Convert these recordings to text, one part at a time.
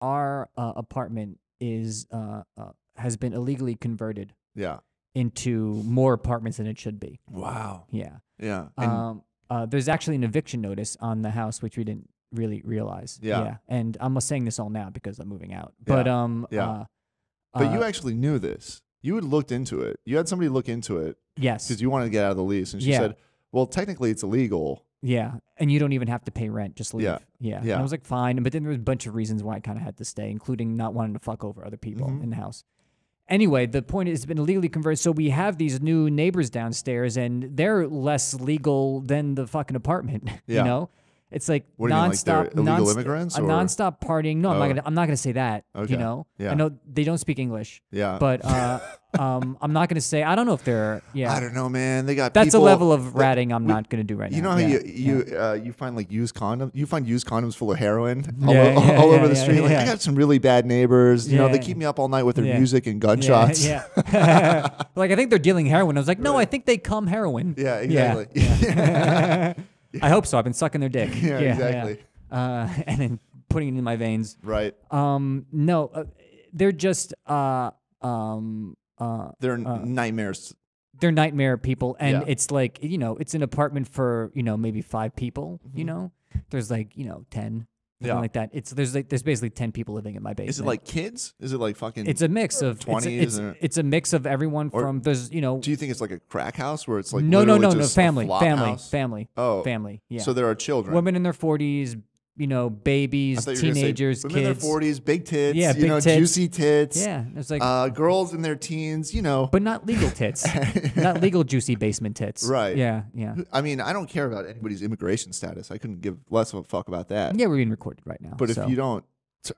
our apartment is has been illegally converted. Yeah. Into more apartments than it should be. Wow. Yeah. Yeah. There's actually an eviction notice on the house, which we didn't really realize. Yeah. And I'm saying this all now because I'm moving out. Yeah. But you actually knew this. You had looked into it. You had somebody look into it. Yes. Because you wanted to get out of the lease. And she said, well, technically it's illegal. Yeah. And you don't even have to pay rent. Just leave. Yeah. And I was like, fine. But then there was a bunch of reasons why I kind of had to stay, including not wanting to fuck over other people in the house. Anyway, the point is it's been illegally converted. So we have these new neighbors downstairs, and they're less legal than the fucking apartment. Yeah. You know? It's like what do you mean, nonstop, like illegal immigrants? Or? Nonstop partying. No, I'm not gonna say that. Okay. You know, yeah. I know they don't speak English. Yeah, but I'm not gonna say. I don't know if they're. Yeah, I don't know, man. They got. That's people, a level of ratting I'm not gonna do right now. You know how you find like used condoms. You find used condoms full of heroin all over the street. Like I got some really bad neighbors. You know, they keep me up all night with their music and gunshots. Yeah. Like I think they're dealing heroin. I was like, no, I think they come heroin. Yeah, exactly. Yeah. I hope so. I've been sucking their dick. Yeah, exactly. And then putting it in my veins. Right. No, they're just they're nightmares. They're nightmare people, and it's like it's an apartment for maybe 5 people. You know, there's like 10. Something like that. There's basically 10 people living in my basement. Is it like kids? Is it like fucking? It's a mix of 20s. It's a mix of everyone from there's Do you think it's like a crack house where it's like no just family. Oh, family. Yeah. So there are children. Women in their 40s. Babies, teenagers, women kids. in their 40s, big tits, yeah, big tits. Juicy tits. Yeah, it's like girls in their teens, but not legal tits, not legal juicy basement tits. Right. Yeah. I mean, I don't care about anybody's immigration status. I couldn't give less of a fuck about that. Yeah, we're being recorded right now. But if you don't,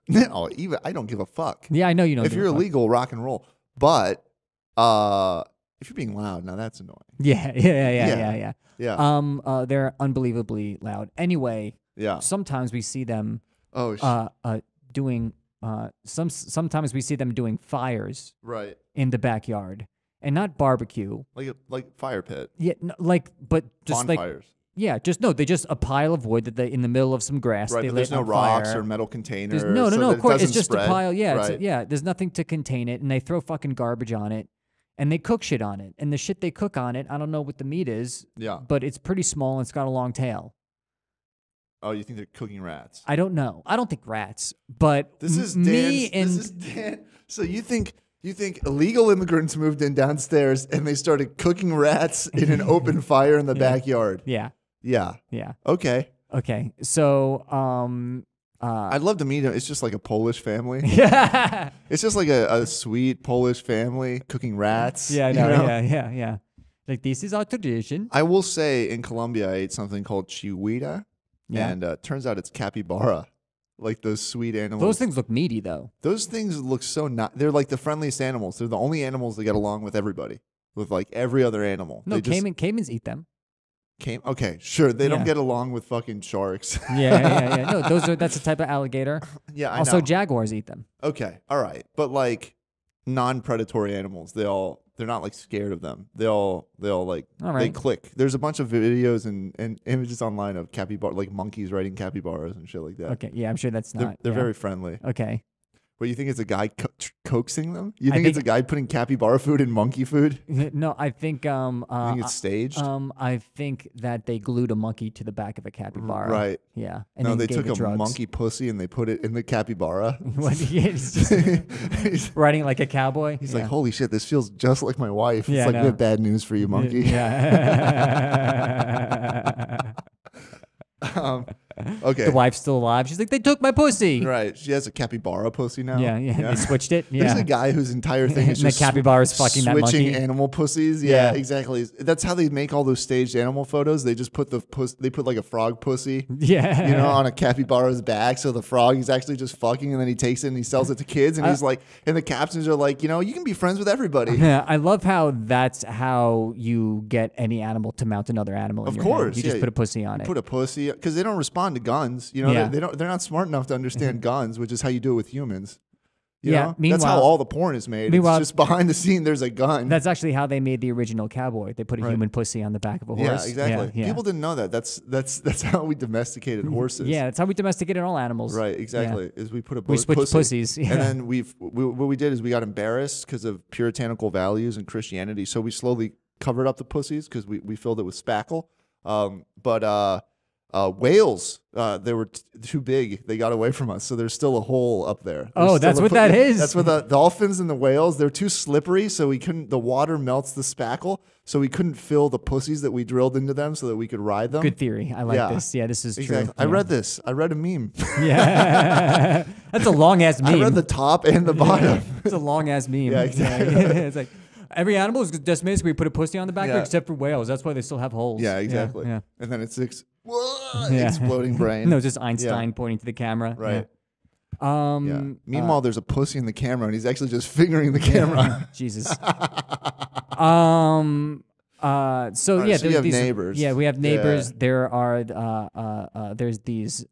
no, even I don't give a fuck. Yeah, I know you don't. If you're illegal, rock and roll. But if you're being loud, now that's annoying. Yeah. They're unbelievably loud. Anyway. Yeah. Sometimes we see them doing sometimes we see them doing fires in the backyard, and not barbecue. Like fire pit. Yeah, no, but just bonfires. They just a pile of wood that they in the middle of some grass. Right, they but there's no rocks or metal containers. No, of course it's just spread. a pile. Yeah, there's nothing to contain it, and they throw fucking garbage on it. And they cook shit on it, and the shit they cook on it, I don't know what the meat is. Yeah. But it's pretty small and it's got a long tail. Oh, you think they're cooking rats? I don't know. I don't think rats, but this is Dan. So you think illegal immigrants moved in downstairs and they started cooking rats in an open fire in the backyard? Yeah. Okay. So I'd love to meet them. It's just like a Polish family. Yeah. It's just like a sweet Polish family cooking rats. Yeah, yeah. Like, this is our tradition. I will say in Colombia, I ate something called chihuahua. Yeah. And turns out it's capybara, like those sweet animals. Those things look meaty, though. Those things look so they're like the friendliest animals. They're the only animals that get along with everybody, with like every other animal. No, caimans eat them. Okay, sure. They don't get along with fucking sharks. Yeah. No, that's a type of alligator. Yeah, I also, know. jaguars eat them. Okay, all right. But like non-predatory animals, they're not like scared of them. They'll like they click. There's a bunch of videos and images online of capybara, like monkeys riding capybaras and shit like that. Okay, yeah, I'm sure that's not. They're very friendly. Okay. But you think it's a guy coaxing them? You think it's a guy putting capybara food in monkey food? No, I think you think it's staged? I think that they glued a monkey to the back of a capybara. Right. Yeah. And no, they took a monkey pussy and they put it in the capybara. He's just riding like a cowboy. He's like, holy shit, this feels just like my wife. It's like we have bad news for you, monkey. Yeah. Okay. The wife's still alive. She's like, they took my pussy. Right. She has a capybara pussy now. Yeah. They switched it. Yeah. There's a guy whose entire thing is just the capybara's fucking that monkey. Switching animal pussies. Yeah, exactly. That's how they make all those staged animal photos. They just put they put like a frog pussy. Yeah. On a capybara's back. So the frog is actually just fucking, and then he takes it and he sells it to kids. And he's like, and the captions are like, you can be friends with everybody. Yeah. I love how that's how you get any animal to mount another animal. Of course. You just put a pussy on it. Put a pussy because they don't respond to guns. They're not smart enough to understand guns, which is how you do it with humans. You know? That's how all the porn is made. It's just behind the scene, there's a gun. That's actually how they made the original cowboy. They put a human pussy on the back of a horse. Yeah, exactly. People didn't know that. That's how we domesticated horses. Yeah, that's how we domesticated all animals. Right, exactly. Is we put we switched pussies. Yeah. And then what we did is we got embarrassed because of puritanical values and Christianity. So we slowly covered up the pussies because we filled it with spackle. Whales, they were too big. They got away from us. So there's still a hole up there. That's what that is. That's what the dolphins and the whales, they're too slippery. So the water melts the spackle. So we couldn't fill the pussies that we drilled into them so that we could ride them. Good theory. I like this. Yeah, this is true. I read this. I read a meme. Yeah. That's a long ass meme. I read the top and the bottom. It's a long ass meme. Yeah, exactly. It's like, every animal is decimated. We put a pussy on the back of it, except for whales. That's why they still have holes. Yeah, exactly. Yeah. And then it's exploding brain. No, just Einstein pointing to the camera. Right. Meanwhile, there's a pussy in the camera, and he's actually just fingering the camera. Jesus. So we have neighbors. Yeah, we have neighbors. Yeah. There are there's these.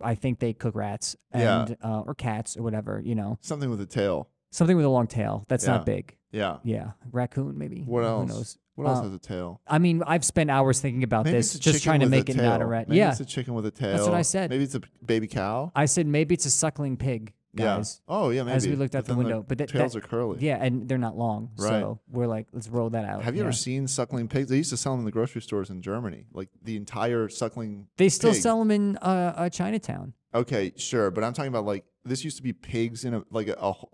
I think they cook rats and or cats or whatever. You know, something with a tail. Something with a long tail. That's not big. Yeah. Yeah. Raccoon, maybe. What else? Who knows? What else has a tail? I mean, I've spent hours thinking about this, just trying to make it not a rat. Maybe it's a chicken with a tail. That's what I said. Maybe it's a baby cow. I said maybe it's a suckling pig, guys. Yeah. Oh, yeah, maybe. As we looked out the window. But tails are curly. Yeah, and they're not long. Right. So we're like, let's roll that out. Have you ever seen suckling pigs? They used to sell them in the grocery stores in Germany. Like the entire suckling They still sell them in Chinatown. Okay, sure. But I'm talking about like, this used to be pigs in an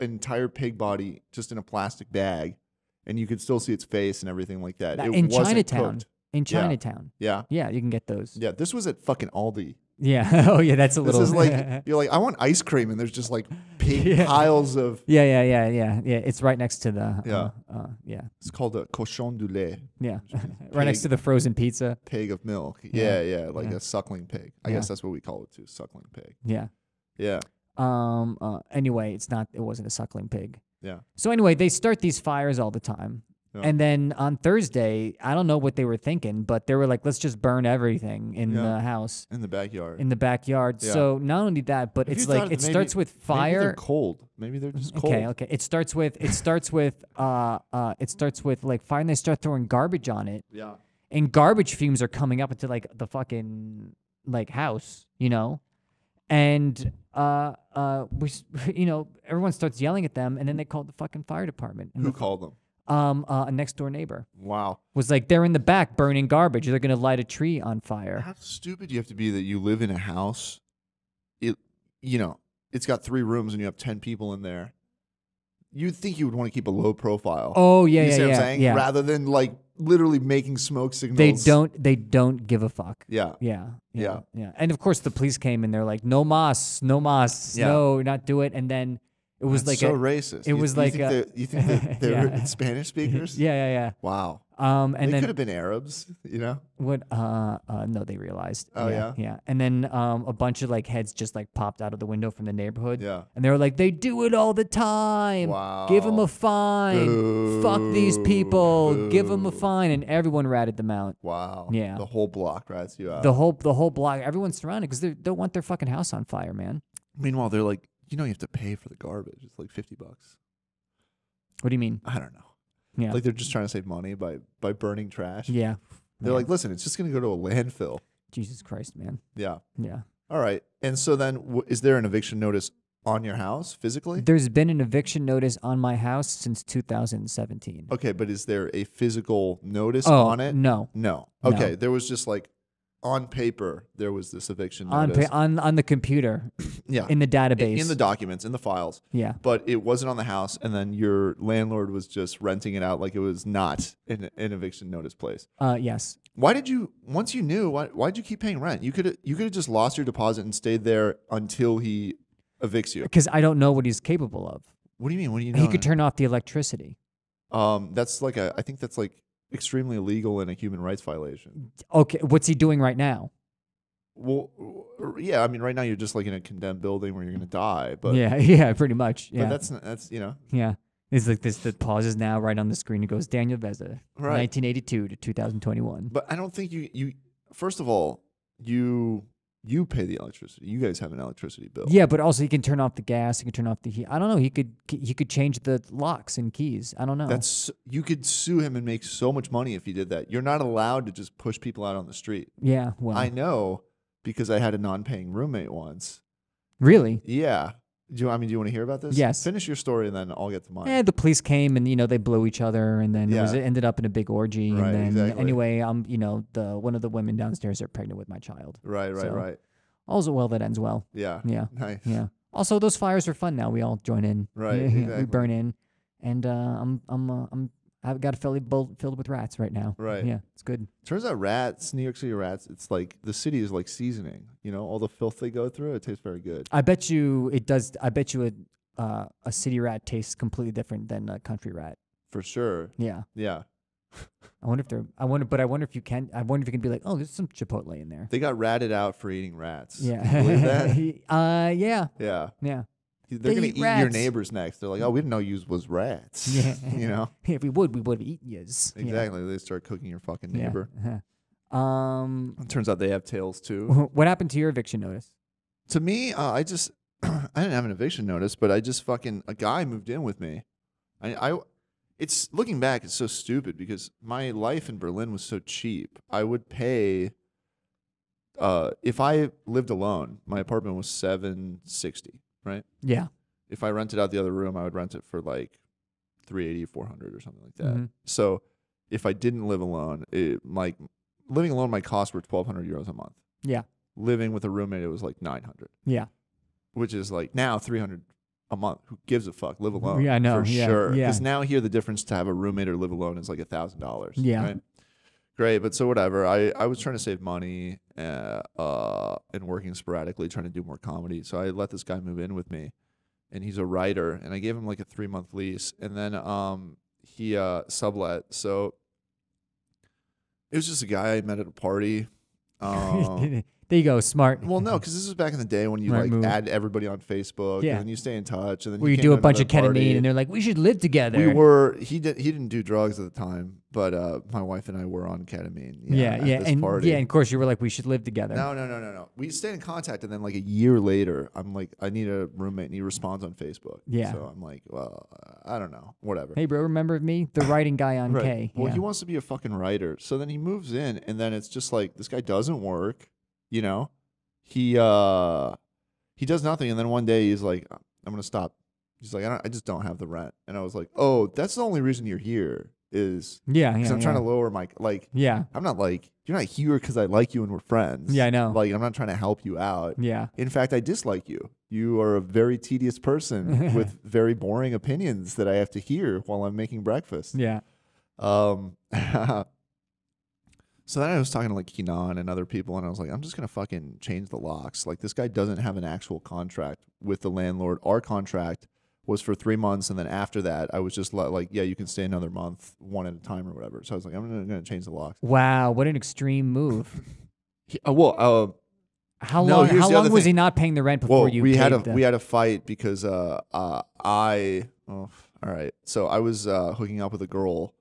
entire pig body just in a plastic bag. And you could still see its face and everything like that. In Chinatown. In Chinatown. Yeah. Yeah, you can get those. Yeah, this was at fucking Aldi. Yeah. Oh, yeah, that's a little. This is like, you're like, I want ice cream, and there's just like pig piles of. Yeah. It's right next to the. It's called a cochon de lait. Yeah. Right next to the frozen pizza. Pig of milk. Yeah. Like a suckling pig. I guess that's what we call it too, suckling pig. Yeah. Yeah. Anyway, it wasn't a suckling pig. Yeah. So anyway, they start these fires all the time. Yeah. And then on Thursday, I don't know what they were thinking, but they were like, let's just burn everything in the house. In the backyard. Yeah. So not only that, but it's like, it starts with fire. Maybe they're cold. Maybe they're just cold. Okay. It starts with like fire, and they start throwing garbage on it. Yeah. And garbage fumes are coming up into like the fucking like house, you know? And everyone starts yelling at them, and then they called the fucking fire department. Who called them? A next door neighbor. Wow. Was like, they're in the back burning garbage. They're gonna light a tree on fire. How stupid do you have to be that you live in a house? It's got 3 rooms and you have 10 people in there. You'd think you would want to keep a low profile. Oh yeah, you see what I'm yeah, saying? Yeah. Rather than like literally making smoke signals. They don't give a fuck. Yeah. And of course the police came and they're like, no mas, no, not do it. And then it was That's like so racist. It was like you think that they're Spanish speakers? Yeah. Wow. And they then could have been Arabs, you know? What? No, they realized. Oh yeah. Yeah. And then a bunch of like heads just like popped out of the window from the neighborhood. Yeah. And they were like, they do it all the time. Wow. Give them a fine. Boo. Fuck these people. Boo. Give them a fine. And everyone ratted them out. Wow. Yeah. The whole block rats you out. The whole block. Everyone's surrounded because they don't want their fucking house on fire, man. Meanwhile, they're like, you have to pay for the garbage. It's like $50. What do you mean? I don't know. Yeah. Like they're just trying to save money by burning trash. Yeah. They're like, listen, it's just going to go to a landfill. Jesus Christ, man. Yeah. Yeah. All right. And so then is there an eviction notice on your house physically? There's been an eviction notice on my house since 2017. Okay, but is there a physical notice on it? No. Okay, No. there was just like on paper, there was this eviction notice. On the computer. Yeah. In the database. In the documents, in the files. Yeah. But it wasn't on the house, and then your landlord was just renting it out like it was not an eviction notice place. Yes. Why did you, once you knew, why'd you keep paying rent? You could have just lost your deposit and stayed there until he evicts you. Because I don't know what he's capable of. What do you mean? What do you know? He could turn off the electricity. That's like I think that's like extremely illegal and a human rights violation. Okay, what's he doing right now? Well, yeah, I mean, right now you're just like in a condemned building where you're gonna die. But yeah, pretty much. Yeah, but that's Yeah, it's like this. The pauses now right on the screen. It goes Daniel Veza, 1982 to 2021. But I don't think you. First of all, you You pay the electricity. You guys have an electricity bill. Yeah, but also he can turn off the gas. He can turn off the heat. I don't know. He could change the locks and keys. I don't know. You could sue him and make so much money if you did that. You're not allowed to just push people out on the street. Yeah, well, I know because I had a non-paying roommate once. Really? Yeah. Do you want to hear about this? Yes. Finish your story and then I'll get to mine. Yeah, the police came and they blew each other and then it ended up in a big orgy. Right, and then exactly. Anyway, one of the women downstairs are pregnant with my child. Right. All's well that ends well. Yeah. Yeah. Nice. Yeah. Also, those fires are fun now. We all join in. Right. Yeah, exactly. we burn in, and I've got a Philly bowl filled with rats right now. Right. Yeah, it's good. Turns out New York City rats, it's like the city is like seasoning. All the filth they go through, it tastes very good. I bet you it does. I bet you a city rat tastes completely different than a country rat. For sure. Yeah. Yeah. I wonder if you can be like, oh, there's some Chipotle in there. They got ratted out for eating rats. Yeah. Can you believe that? Yeah. Yeah. Yeah. They're going to eat your neighbors next. They're like, oh, we didn't know you was rats. Yeah. If we would have eaten yous. Exactly. Yeah. They start cooking your fucking neighbor. Yeah. It turns out they have tails too. What happened to your eviction notice? To me, I didn't have an eviction notice, but I just a guy moved in with me. It's looking back, it's so stupid because my life in Berlin was so cheap. I would pay, if I lived alone, my apartment was $760, right? Yeah. If I rented out the other room, I would rent it for like $380, $400 or something like that. Mm-hmm. So if I didn't live alone, living alone, my costs were 1,200 euros a month. Yeah. Living with a roommate, it was like 900. Yeah. Which is like now 300 a month. Who gives a fuck? Live alone. Yeah, I know. For sure. Yeah. Because now here the difference to have a roommate or live alone is like $1,000. Yeah. Right? Great. But so whatever. I was trying to save money and working sporadically, trying to do more comedy. So I let this guy move in with me. And he's a writer. And I gave him like a 3-month lease. And then he sublet. So it was just a guy I met at a party. There you go, smart. Well, no, because this was back in the day when you add everybody on Facebook, and then you stay in touch, and then you do a bunch of ketamine, and they're like, "We should live together." He didn't do drugs at the time, but my wife and I were on ketamine. And of course you were like, "We should live together." No. We stayed in contact, and then like a year later, I'm like, "I need a roommate," and he responds on Facebook. Yeah. So I'm like, "Well, I don't know, whatever." Hey, bro, remember me? The writing guy on right. K. Well, he wants to be a fucking writer, so then he moves in, and then it's just like this guy doesn't work. He does nothing, and then one day he's like, "I'm gonna stop." He's like, "I just don't have the rent," and I was like, "Oh, that's the only reason you're here is because I'm trying to lower my I'm not like you're not here because I like you and we're friends. Yeah, I know. Like I'm not trying to help you out. Yeah. In fact, I dislike you. You are a very tedious person with very boring opinions that I have to hear while I'm making breakfast. Yeah. So then I was talking to like Kenan and other people, and I was like, I'm just going to fucking change the locks. Like this guy doesn't have an actual contract with the landlord. Our contract was for 3 months, and then after that, I was just like, yeah, you can stay another month, one at a time or whatever. So I was like, I'm going to change the locks. Wow, what an extreme move. How long was he not paying the rent before you we had a fight because all right. So I was hooking up with a girl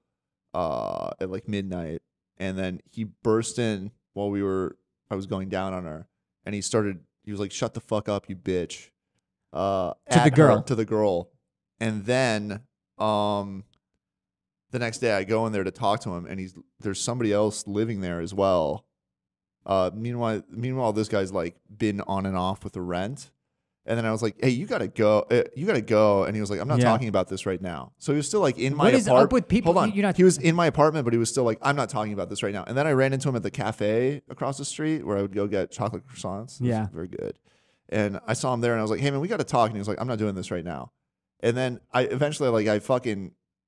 at like midnight. And then he burst in while I was going down on her, and he was like, "Shut the fuck up, you bitch." To the girl. And then the next day I go in there to talk to him, and there's somebody else living there as well. Meanwhile, this guy's like been on and off with the rent. And then I was like, "Hey, you gotta go. And he was like, "I'm not talking about this right now." So he was still like in my apartment. What is up with people? Hold on. He was in my apartment, but he was still like, "I'm not talking about this right now." And then I ran into him at the cafe across the street where I would go get chocolate croissants. Yeah, very good. And I saw him there, and I was like, "Hey man, we got to talk." And he was like, "I'm not doing this right now." And then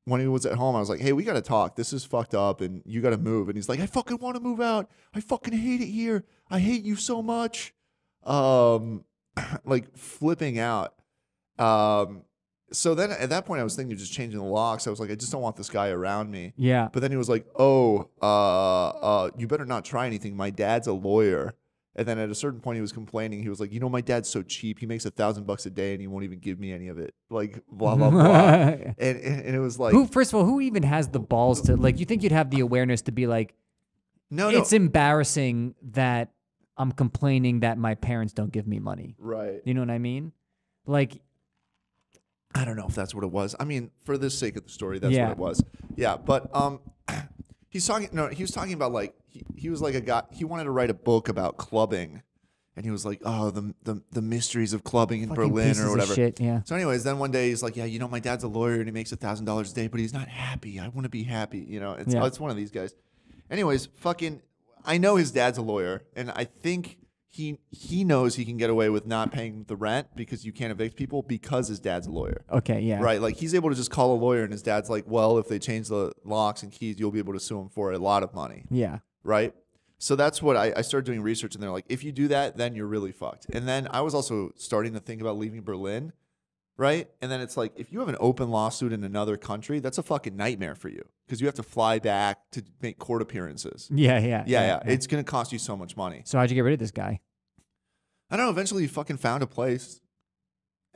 when he was at home, I was like, "Hey, we got to talk. This is fucked up, and you got to move." And he's like, "I fucking want to move out. I fucking hate it here. I hate you so much." Like flipping out. So then at that point I was thinking of just changing the locks. I was like, I just don't want this guy around me. Yeah. But then he was like, you better not try anything. My dad's a lawyer. And then at a certain point he was complaining. He was like, my dad's so cheap. He makes $1,000 a day and he won't even give me any of it. Like blah, blah, blah. and it was like, first of all, who even has the balls to like, you think you'd have the awareness to be like, no, it's embarrassing that I'm complaining that my parents don't give me money. Right. You know what I mean? Like, I don't know if that's what it was. I mean, for the sake of the story, that's what it was. Yeah, but he was talking about like he was like a guy. He wanted to write a book about clubbing, and he was like, oh, the mysteries of clubbing in fucking Berlin pieces or whatever. Of shit, yeah. So, anyways, then one day he's like, yeah, you know, my dad's a lawyer and he makes $1,000 a day, but he's not happy. I want to be happy. You know, it's one of these guys. Anyways, I know his dad's a lawyer, and I think he knows he can get away with not paying the rent because you can't evict people because his dad's a lawyer. Okay, yeah. Right, like he's able to just call a lawyer, and his dad's like, well, if they change the locks and keys, you'll be able to sue him for a lot of money. Yeah. Right? So that's what I started doing research, and they're like, if you do that, then you're really fucked. And then I was also starting to think about leaving Berlin, right? And then it's like, if you have an open lawsuit in another country, that's a fucking nightmare for you because you have to fly back to make court appearances. Yeah. It's going to cost you so much money. So how'd you get rid of this guy? I don't know. Eventually, he fucking found a place.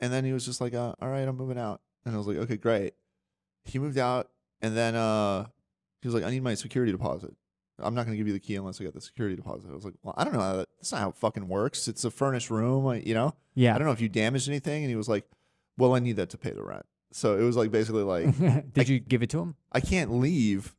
And then he was just like, all right, I'm moving out. And I was like, okay, great. He moved out. And then he was like, I need my security deposit. I'm not going to give you the key unless I get the security deposit. I was like, well, I don't know. That's not how it fucking works. It's a furnished room, you know? Yeah. I don't know if you damaged anything. And he was like, well, I need that to pay the rent. So it was like basically like. Did you give it to him? I can't leave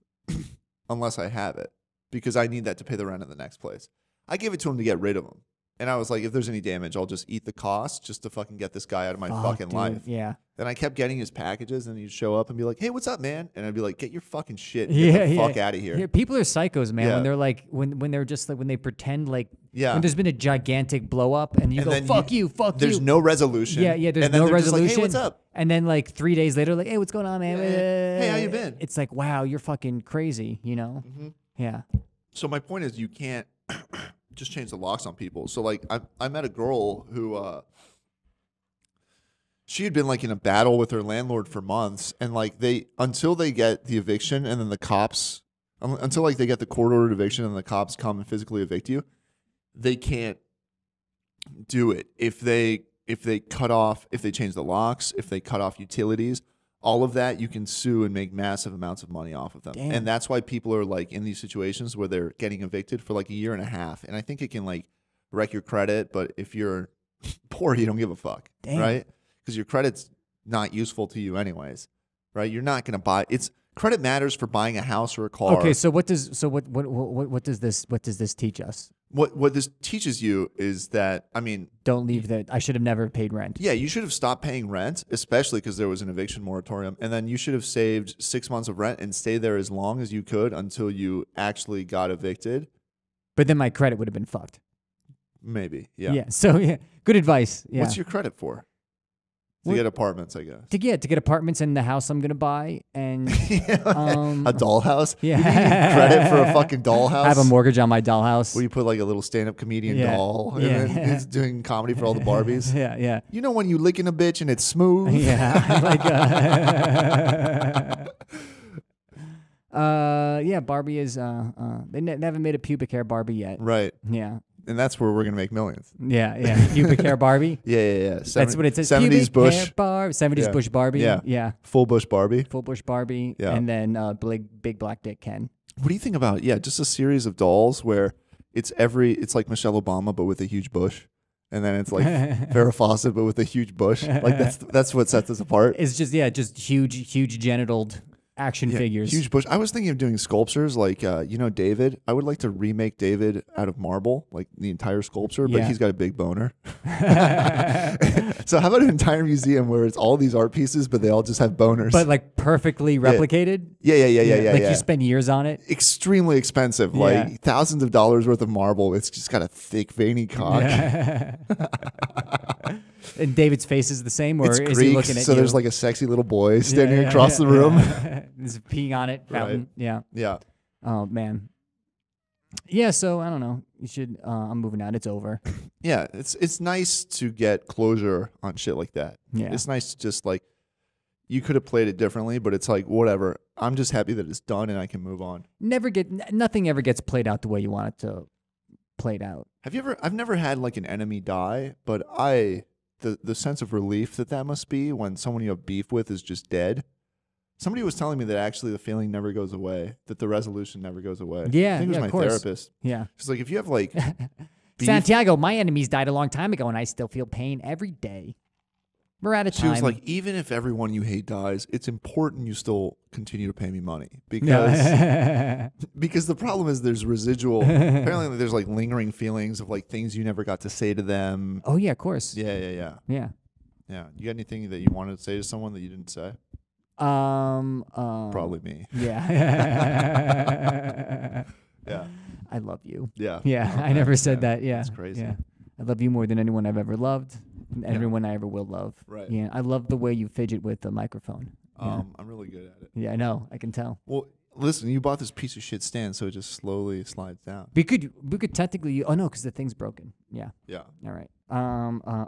unless I have it because I need that to pay the rent in the next place. I gave it to him to get rid of him. And I was like, if there's any damage, I'll just eat the cost just to fucking get this guy out of my fucking life. Yeah. Then I kept getting his packages, and he'd show up and be like, hey, what's up, man? And I'd be like, get your fucking shit. Get the fuck out of here. Yeah, people are psychos, man. Yeah. When they're like, when they're just like, when they pretend like, yeah. when there's been a gigantic blow up and you go, fuck you. There's no resolution. Yeah, there's and then no they're resolution. Just like, hey, what's up? And then like 3 days later, like, hey, what's going on, man? Hey, how you been? It's like, wow, you're fucking crazy, you know? Mm-hmm. Yeah. So my point is, you can't just change the locks on people. So like I met a girl who she had been like in a battle with her landlord for months, and like until they get the eviction and then the cops until like they get the court ordered eviction and the cops come and physically evict you, they can't do it. If they change the locks, if they cut off utilities, all of that, you can sue and make massive amounts of money off of them. Damn. And that's why people are like in these situations where they're getting evicted for like 1.5 years. And I think it can like wreck your credit. But if you're poor, you don't give a fuck. Damn. Right? Because your credit's not useful to you anyways. Right? You're not going to buy. Credit matters for buying a house or a car. Okay, so what does this teach us? What this teaches you is that, I mean, don't leave that. I should have never paid rent. Yeah, you should have stopped paying rent, especially because there was an eviction moratorium, and then you should have saved 6 months of rent and stayed there as long as you could until you actually got evicted. But then my credit would have been fucked. Maybe, yeah. Yeah. So yeah, good advice. Yeah. What's your credit for? To get apartments, I guess. To get apartments in the house I'm gonna buy, and a dollhouse. Yeah, you need credit for a fucking dollhouse. I have a mortgage on my dollhouse. Where you put like a little stand-up comedian doll, and then he's doing comedy for all the Barbies. Yeah. You know when you licking a bitch and it's smooth. Yeah, like Barbie is. They haven't made a pubic hair Barbie yet. Right. Yeah. And that's where we're gonna make millions. Yeah. Pubic hair Barbie. Yeah. That's what it says. 70s bush. Hair 70s bush Barbie. Yeah. Full bush Barbie. Full bush Barbie. Yeah. And then big black dick Ken. What do you think about just a series of dolls where it's like Michelle Obama but with a huge bush, and then it's like Farrah Fawcett but with a huge bush. Like that's what sets us apart. It's just huge genitaled action figures. Huge bush. I was thinking of doing sculptures like, David. I would like to remake David out of marble, like the entire sculpture, but he's got a big boner. So how about an entire museum where it's all these art pieces, but they all just have boners? But like perfectly replicated? Yeah. Like you spend years on it? Extremely expensive, like thousands of dollars worth of marble. It's just got a thick, veiny cock. Yeah. And David's face is the same, or it's is Greek, he looking at so you? there's like a sexy little boy standing across the room. There's peeing on it, fountain. Right. Yeah. Oh man. Yeah. So I don't know. You should. I'm moving out. It's over. Yeah. It's nice to get closure on shit like that. Yeah. It's nice to just like, you could have played it differently, but it's like whatever. I'm just happy that it's done and I can move on. Nothing ever gets played out the way you want it to played out. I've never had like an enemy die, but the sense of relief that must be when someone you have beef with is just dead. Somebody was telling me that actually the feeling never goes away, that the resolution never goes away. Yeah, I think it was my of course. therapist. Yeah. She's like, if you have like Santiago, my enemies died a long time ago, and I still feel pain every day. We're out of time. She was like, even if everyone you hate dies, it's important you still continue to pay me money because because the problem is there's residual. Apparently, there's like lingering feelings of like things you never got to say to them. Oh yeah, of course. Yeah. You got anything that you wanted to say to someone that you didn't say? Probably me. Yeah. Yeah. I love you. Yeah. Yeah. I never said that. Yeah. That's crazy. Yeah. I love you more than anyone I've ever loved. And everyone I ever will love. Right. Yeah. I love the way you fidget with the microphone. Yeah. I'm really good at it. Yeah, I know. I can tell. Well, listen, you bought this piece of shit stand, so it just slowly slides down. We could technically. Oh no, because the thing's broken. Yeah. Yeah. All right.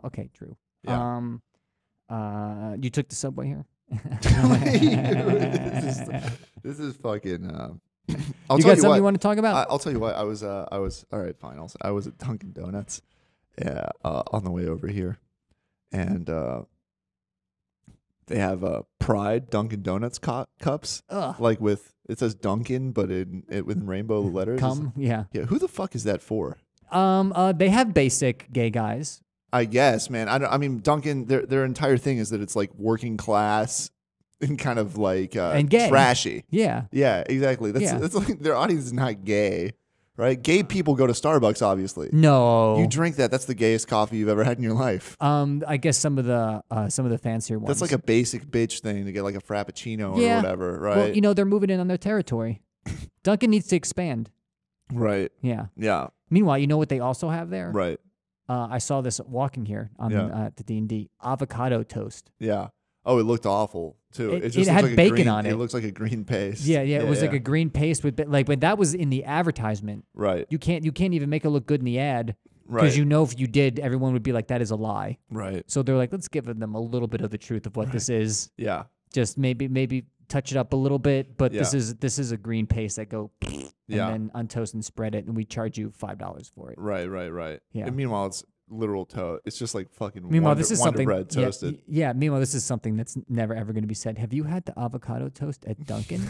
Okay. True. Yeah. You took the subway here. This is fucking. You got something you want to talk about? I'll tell you what. I was. All right, fine. I was at Dunkin' Donuts. Yeah, on the way over here, and they have Pride Dunkin' Donuts cups. Ugh. Like with it says Dunkin', but with rainbow letters. Yeah. Yeah. Who the fuck is that for? They have basic gay guys. I guess, man. I mean, Dunkin'. Their entire thing is that it's like working class and kind of like and gay. trashy. Yeah. Yeah. Exactly. That's like their audience is not gay. Right? Gay people go to Starbucks, obviously. No. You drink that. That's the gayest coffee you've ever had in your life. I guess some of the fancier ones. That's like a basic bitch thing to get like a frappuccino or whatever, right? Well, they're moving in on their territory. Dunkin' needs to expand. Right. Yeah. Yeah. Meanwhile, you know what they also have there? Right. I saw this walking here on the D&D. Avocado toast. Yeah. Oh, it looked awful too. It just had like bacon on it. It looks like a green paste. Yeah. It was like a green paste with but that was in the advertisement. Right. You can't even make it look good in the ad Right. because if you did, everyone would be like, that is a lie. Right. So they're like, let's give them a little bit of the truth of what this is. Yeah. Just maybe touch it up a little bit, but this is a green paste that go and then on toast and spread it, and we charge you $5 for it. Right. Yeah. And meanwhile, it's literal toast. It's just like fucking this is Wonder something Bread toasted. Yeah. Meanwhile, this is something that's never ever going to be said. Have you had the avocado toast at Dunkin'?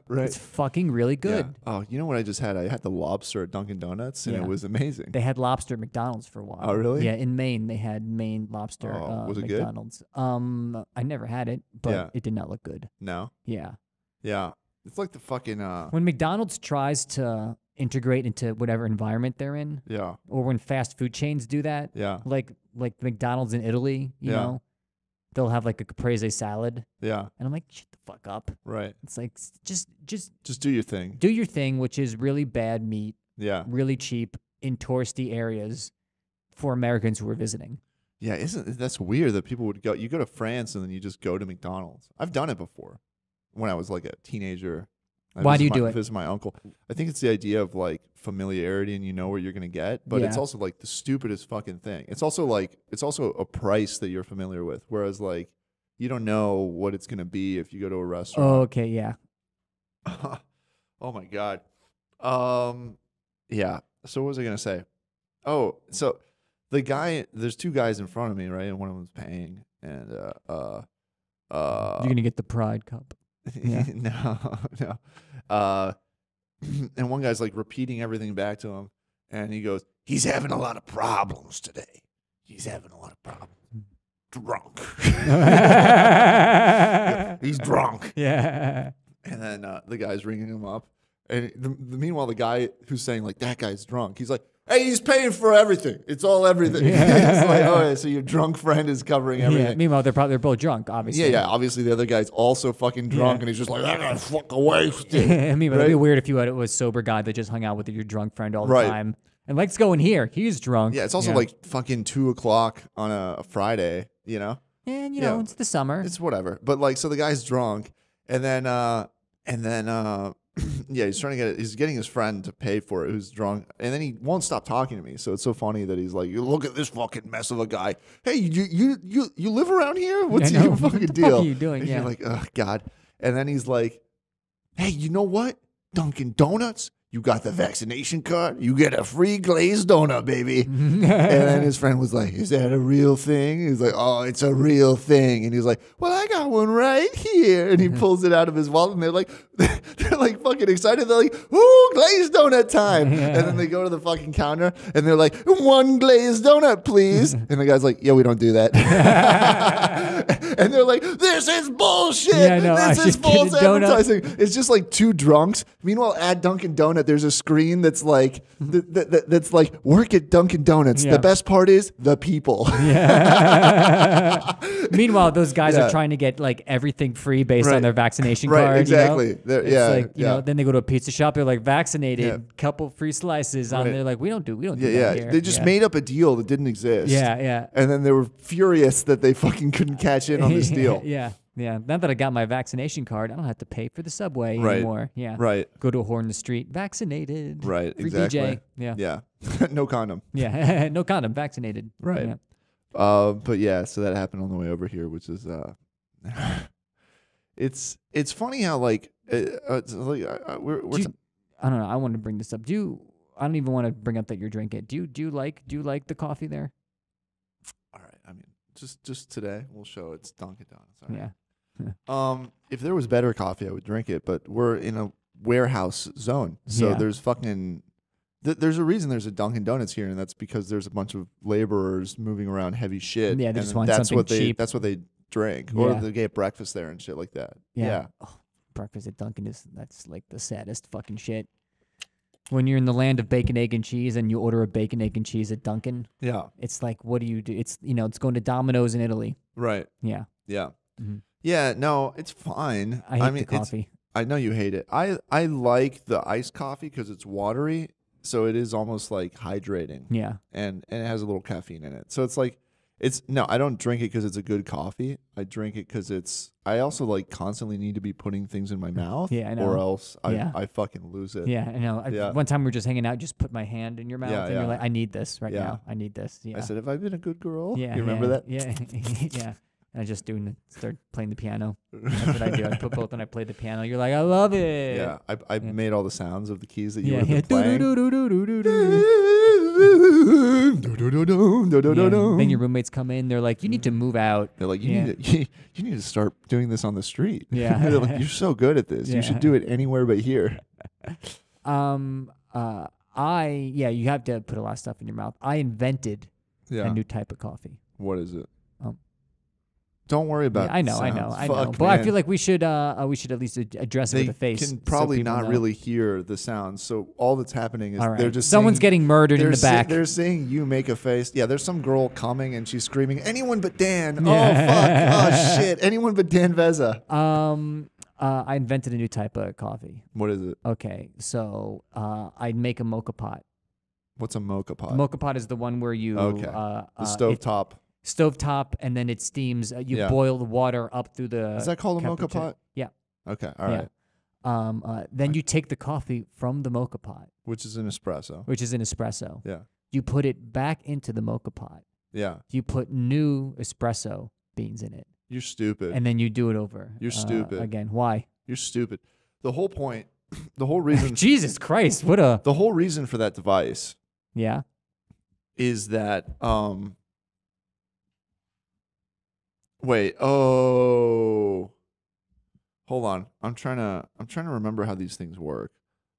Right. It's fucking really good. Yeah. Oh, you know what I just had? I had the lobster at Dunkin' Donuts, and it was amazing. They had lobster at McDonald's for a while. Oh, really? Yeah, in Maine they had Maine lobster. Was it McDonald's. Good? I never had it, but it did not look good. No. Yeah. Yeah. It's like the fucking. When McDonald's tries to integrate into whatever environment they're in. Yeah. Or when fast food chains do that. Yeah. Like McDonald's in Italy, you know, they'll have like a caprese salad. Yeah. And I'm like, shut the fuck up. Right. It's like just do your thing. Do your thing, which is really bad meat. Yeah. Really cheap in touristy areas for Americans who are visiting. Yeah, that's weird that people would go. You go to France and then you just go to McDonald's. I've done it before when I was like a teenager. Why do you do it? Visit my uncle. I think it's the idea of like familiarity and you know what you're gonna get, but it's also like the stupidest fucking thing. It's also a price that you're familiar with, whereas like you don't know what it's gonna be if you go to a restaurant. Oh, okay, yeah. Oh my god. Yeah. So what was I gonna say? Oh, so there's two guys in front of me, right, and one of them's paying, and you're gonna get the Pride cup. Yeah. No. And one guy's like repeating everything back to him, and he goes, "He's having a lot of problems today. He's having a lot of problems. Drunk. He's drunk." Yeah. And then the guy's ringing him up, and meanwhile the guy who's saying like that guy's drunk, he's like, "Hey, he's paying for everything. It's all everything." It's like, oh, yeah, so your drunk friend is covering everything. Yeah. Meanwhile, they're both drunk, obviously. Yeah. Obviously, the other guy's also fucking drunk, and he's just like, "I gotta fuck away." I mean, it'd be weird if you had a sober guy that just hung out with your drunk friend all the time. And let's go in here. He's drunk. Yeah, it's also like fucking 2:00 on a Friday, you know? And you know, it's the summer. It's whatever. But like, so the guy's drunk, and then yeah, he's getting his friend to pay for it who's drunk, and then he won't stop talking to me. So it's so funny that he's like, "You look at this fucking mess of a guy. Hey, you live around here? What's your fucking deal? What the fuck are you doing?" And yeah. you're like, "Oh God." And then he's like, "Hey, you know what? Dunkin' Donuts, you got the vaccination card? You get a free glazed donut, baby. And then his friend was like, is that a real thing? He's like, oh, it's a real thing. And he's like, well, I got one right here. And he pulls it out of his wallet, and they're like fucking excited. They're like, ooh, glazed donut time. And then they go to the fucking counter, and they're like, one glazed donut, please. And the guy's like, yeah, we don't do that. And they're like, this is bullshit. Yeah, no, this is false advertising. It's just like two drunks. Meanwhile, at Dunkin' Donut, there's a screen that's like that's like, work at Dunkin' Donuts. The best part is the people. Yeah. Meanwhile, those guys are trying to get like everything free based on their vaccination card. Right, exactly. You know? You know, then they go to a pizza shop. They're like, vaccinated, couple free slices on. They're like, we don't do that here. They just made up a deal that didn't exist. Yeah. And then they were furious that they fucking couldn't cash in on this deal. Yeah. Now that I got my vaccination card, I don't have to pay for the subway anymore. Yeah. Right. Go to a whore in the street, vaccinated. Right. Free Exactly. DJ. Yeah. Yeah. No condom. Yeah. No condom, vaccinated. Right. Yeah. But yeah, so that happened on the way over here, which is it's funny how like it's like we're I don't know. I wanted to bring this up. I don't even want to bring up that you're drinking. Do you like the coffee there? All right. I mean, just today we'll show it's Dunkin' Donuts. All right. Yeah. If there was better coffee, I would drink it. But we're in a warehouse zone, so there's fucking. There's a reason there's a Dunkin' Donuts here, and that's because there's a bunch of laborers moving around heavy shit. Yeah, they just want something cheap. That's what they drink, or they get breakfast there and shit like that. Yeah. Oh, breakfast at Dunkin' that's like the saddest fucking shit. When you're in the land of bacon, egg, and cheese, and you order a bacon, egg, and cheese at Dunkin', it's like, what do you do? It's it's going to Domino's in Italy. Right. Yeah. Yeah. Mm-hmm. Yeah. No, it's fine. I hate the coffee. I know you hate it. I like the iced coffee because it's watery. So it is almost like hydrating. Yeah. And it has a little caffeine in it. So it's like, I don't drink it because it's a good coffee. I drink it because I also like constantly need to be putting things in my mouth. Yeah, I know. Or else I fucking lose it. Yeah, I know. One time we were just hanging out, just put my hand in your mouth and you're like, I need this right now. I need this. Yeah. I said, have I been a good girl? Yeah. You remember that? Yeah. Yeah. And I just start playing the piano. That's what I do. I put both and I play the piano. You're like, I love it. Yeah, I made all the sounds of the keys that you would have been playing. Then your roommates come in. They're like, you need to move out. They're like, you need to start doing this on the street. Yeah. They're like, you're so good at this. You should do it anywhere but here. You have to put a lot of stuff in your mouth. I invented a new type of coffee. What is it? Don't worry about it. I know. But I feel like we should at least address it with a face. They can probably not really hear the sounds. So all that's happening is they're just someone's getting murdered in the back. They're saying you make a face. Yeah, there's some girl coming and she's screaming, anyone but Dan. Yeah. Oh, fuck. Oh, shit. Anyone but Dan Veza. I invented a new type of coffee. What is it? Okay, so I'd make a mocha pot. What's a mocha pot? Mocha pot is the one where you... the stovetop. Stovetop, and then it steams. You boil the water up through the... Is that called a mocha pot? Yeah. Okay, all right. Then you take the coffee from the mocha pot. Which is an espresso. Yeah. You put it back into the mocha pot. Yeah. You put new espresso beans in it. You're stupid. And then you do it over. You're stupid. Again, why? You're stupid. The whole point, the whole reason... Jesus Christ, what a... The whole reason for that device... Yeah. Is that... Wait. Oh, hold on. I'm trying to remember how these things work.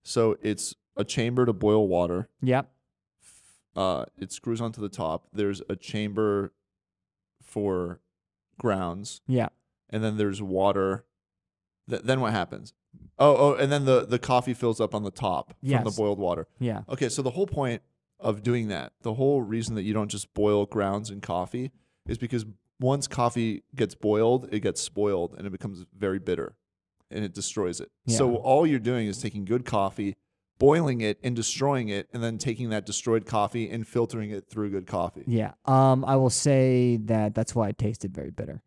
So it's a chamber to boil water. Yep. It screws onto the top. There's a chamber for grounds. Yeah. And then there's water. Then what happens? Oh, and then the coffee fills up on the top from the boiled water. Yeah. Okay, so the whole point of doing that, the whole reason that you don't just boil grounds in coffee is because once coffee gets boiled, it gets spoiled and it becomes very bitter and it destroys it. Yeah. So all you're doing is taking good coffee, boiling it and destroying it, and then taking that destroyed coffee and filtering it through good coffee. Yeah. I will say that's why it tasted very bitter.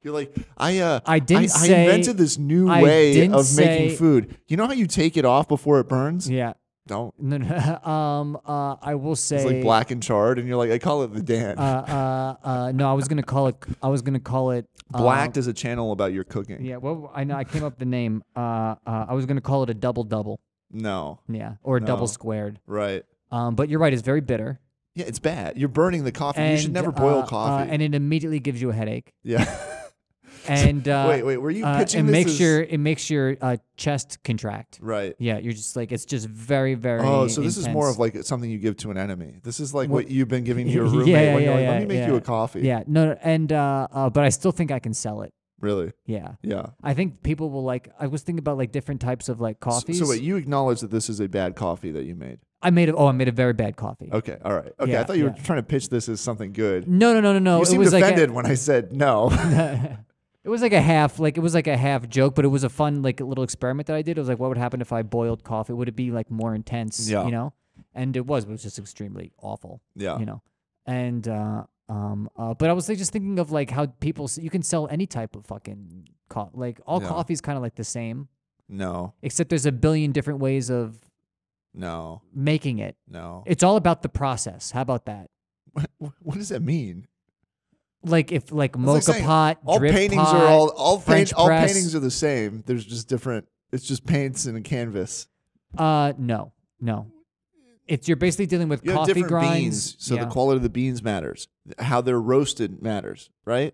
You're like, I invented this new way of making food. You know how you take it off before it burns? Yeah. Don't. No, no. I will say it's like black and charred, and you're like, I call it the Dan. No, I was gonna call it. Blacked is a channel about your cooking. Yeah. Well, I know. I came up with the name. I was gonna call it a double double. No. Yeah, or a double squared. Right. But you're right. It's very bitter. Yeah, it's bad. You're burning the coffee. You should never boil coffee. And it immediately gives you a headache. Yeah. And wait, were you pitching and this? It makes your chest contract. Right. Yeah, you're just like it's just very, very. Oh, so this intense. is more of like something you give to an enemy. This is like what you've been giving to your roommate when you're like, let me make you a coffee. Yeah, no, and but I still think I can sell it. Really? Yeah. Yeah. I think people will like. I was thinking about like different types of like coffees. So wait, you acknowledge that this is a bad coffee that you made? I made a very bad coffee. Okay, all right. Okay, I thought you were trying to pitch this as something good. No. You seemed offended when I said no. It was like a half joke, but it was a fun like little experiment that I did. It was like, what would happen if I boiled coffee? Would it be like more intense? Yeah. You know? And it was just extremely awful. Yeah. You know? And but I was like, just thinking of like how people you can sell any type of fucking like all coffee is kind of like the same. No. Except there's a billion different ways of making it. No. It's all about the process. How about that? What does that mean? Like if like mocha pot, all drip paintings pot, are all paintings are the same. There's just different. It's just paints and a canvas. No. It's you're basically dealing with coffee grinds. Beans, so the quality of the beans matters. How they're roasted matters, right?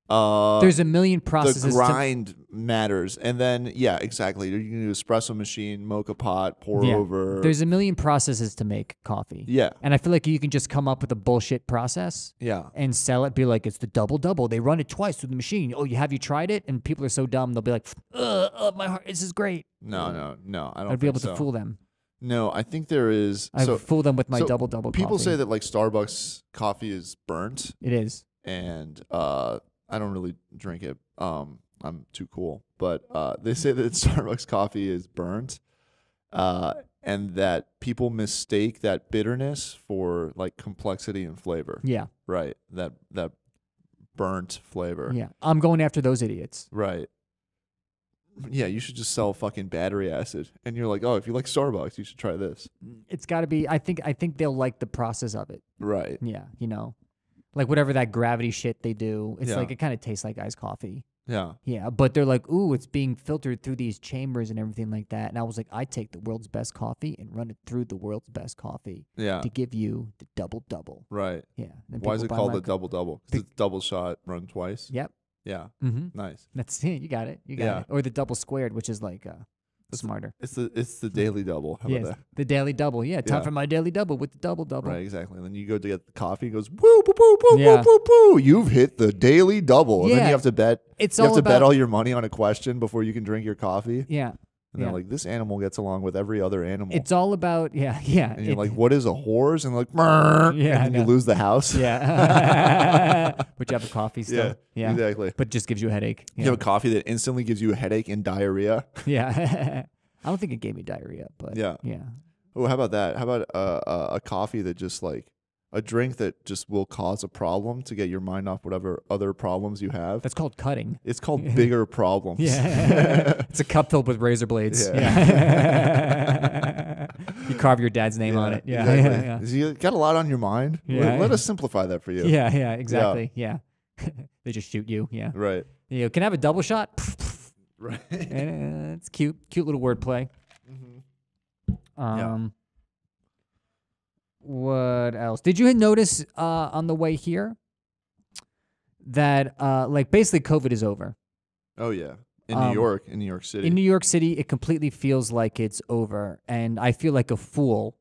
There's a million processes. The grind matters, and then exactly. You can do espresso machine, mocha pot, pour over. There's a million processes to make coffee. Yeah, and I feel like you can just come up with a bullshit process. Yeah, and sell it. Be like, it's the double double. They run it twice through the machine. Oh, have you tried it? And people are so dumb. They'll be like, my heart. This is great. No. I don't. I'd be able to fool them. No, I think there is. I fool them with my double double. People coffee. say that like Starbucks coffee is burnt. It is, and I don't really drink it. I'm too cool. But they say that Starbucks coffee is burnt, and that people mistake that bitterness for like complexity and flavor. Yeah. Right. That burnt flavor. Yeah. I'm going after those idiots. Right. Yeah, you should just sell fucking battery acid. And you're like, oh, if you like Starbucks, you should try this. It's got to be, I think they'll like the process of it. Right. Yeah, you know. Like whatever that gravity shit they do, it's like it kind of tastes like iced coffee. Yeah. Yeah, but they're like, ooh, it's being filtered through these chambers and everything like that. And I was like, I take the world's best coffee and run it through the world's best coffee. Yeah. To give you the double double. Right. Yeah. Why is it called the double double? Because it's double shot run twice. Yep. Yeah. Mm-hmm. Nice. That's it. You got it. You got it. Or the double squared, which is like smarter. It's the daily double. How about that? The daily double. Yeah. Time for my daily double with the double double. Right. Exactly. And then you go to get the coffee. It goes woo boo boo boo Yeah. boo boo boo. You've hit the daily double. And then you have to bet. You have to bet all your money on a question before you can drink your coffee. Yeah. And they're like, this animal gets along with every other animal. It's all about, yeah. And you're like, what is a horse? And they're like, and then you lose the house. Yeah. But you have a coffee still. Yeah, exactly. But just gives you a headache. You have a coffee that instantly gives you a headache and diarrhea. Yeah. I don't think it gave me diarrhea, but yeah. Oh, how about that? How about a coffee that just like, a drink that just will cause a problem to get your mind off whatever other problems you have. That's called cutting. It's called bigger problems. Yeah. It's a cup filled with razor blades. Yeah. You carve your dad's name on it. Yeah. Exactly. You got a lot on your mind. Yeah. Let us simplify that for you. Yeah, exactly. Yeah. They just shoot you. Yeah. Right. You know, can I have a double shot? Right. It's cute. Cute little wordplay. Mm-hmm. What else? Did you notice on the way here that like basically COVID is over? Oh yeah, in New York City. In New York City, it completely feels like it's over, and I feel like a fool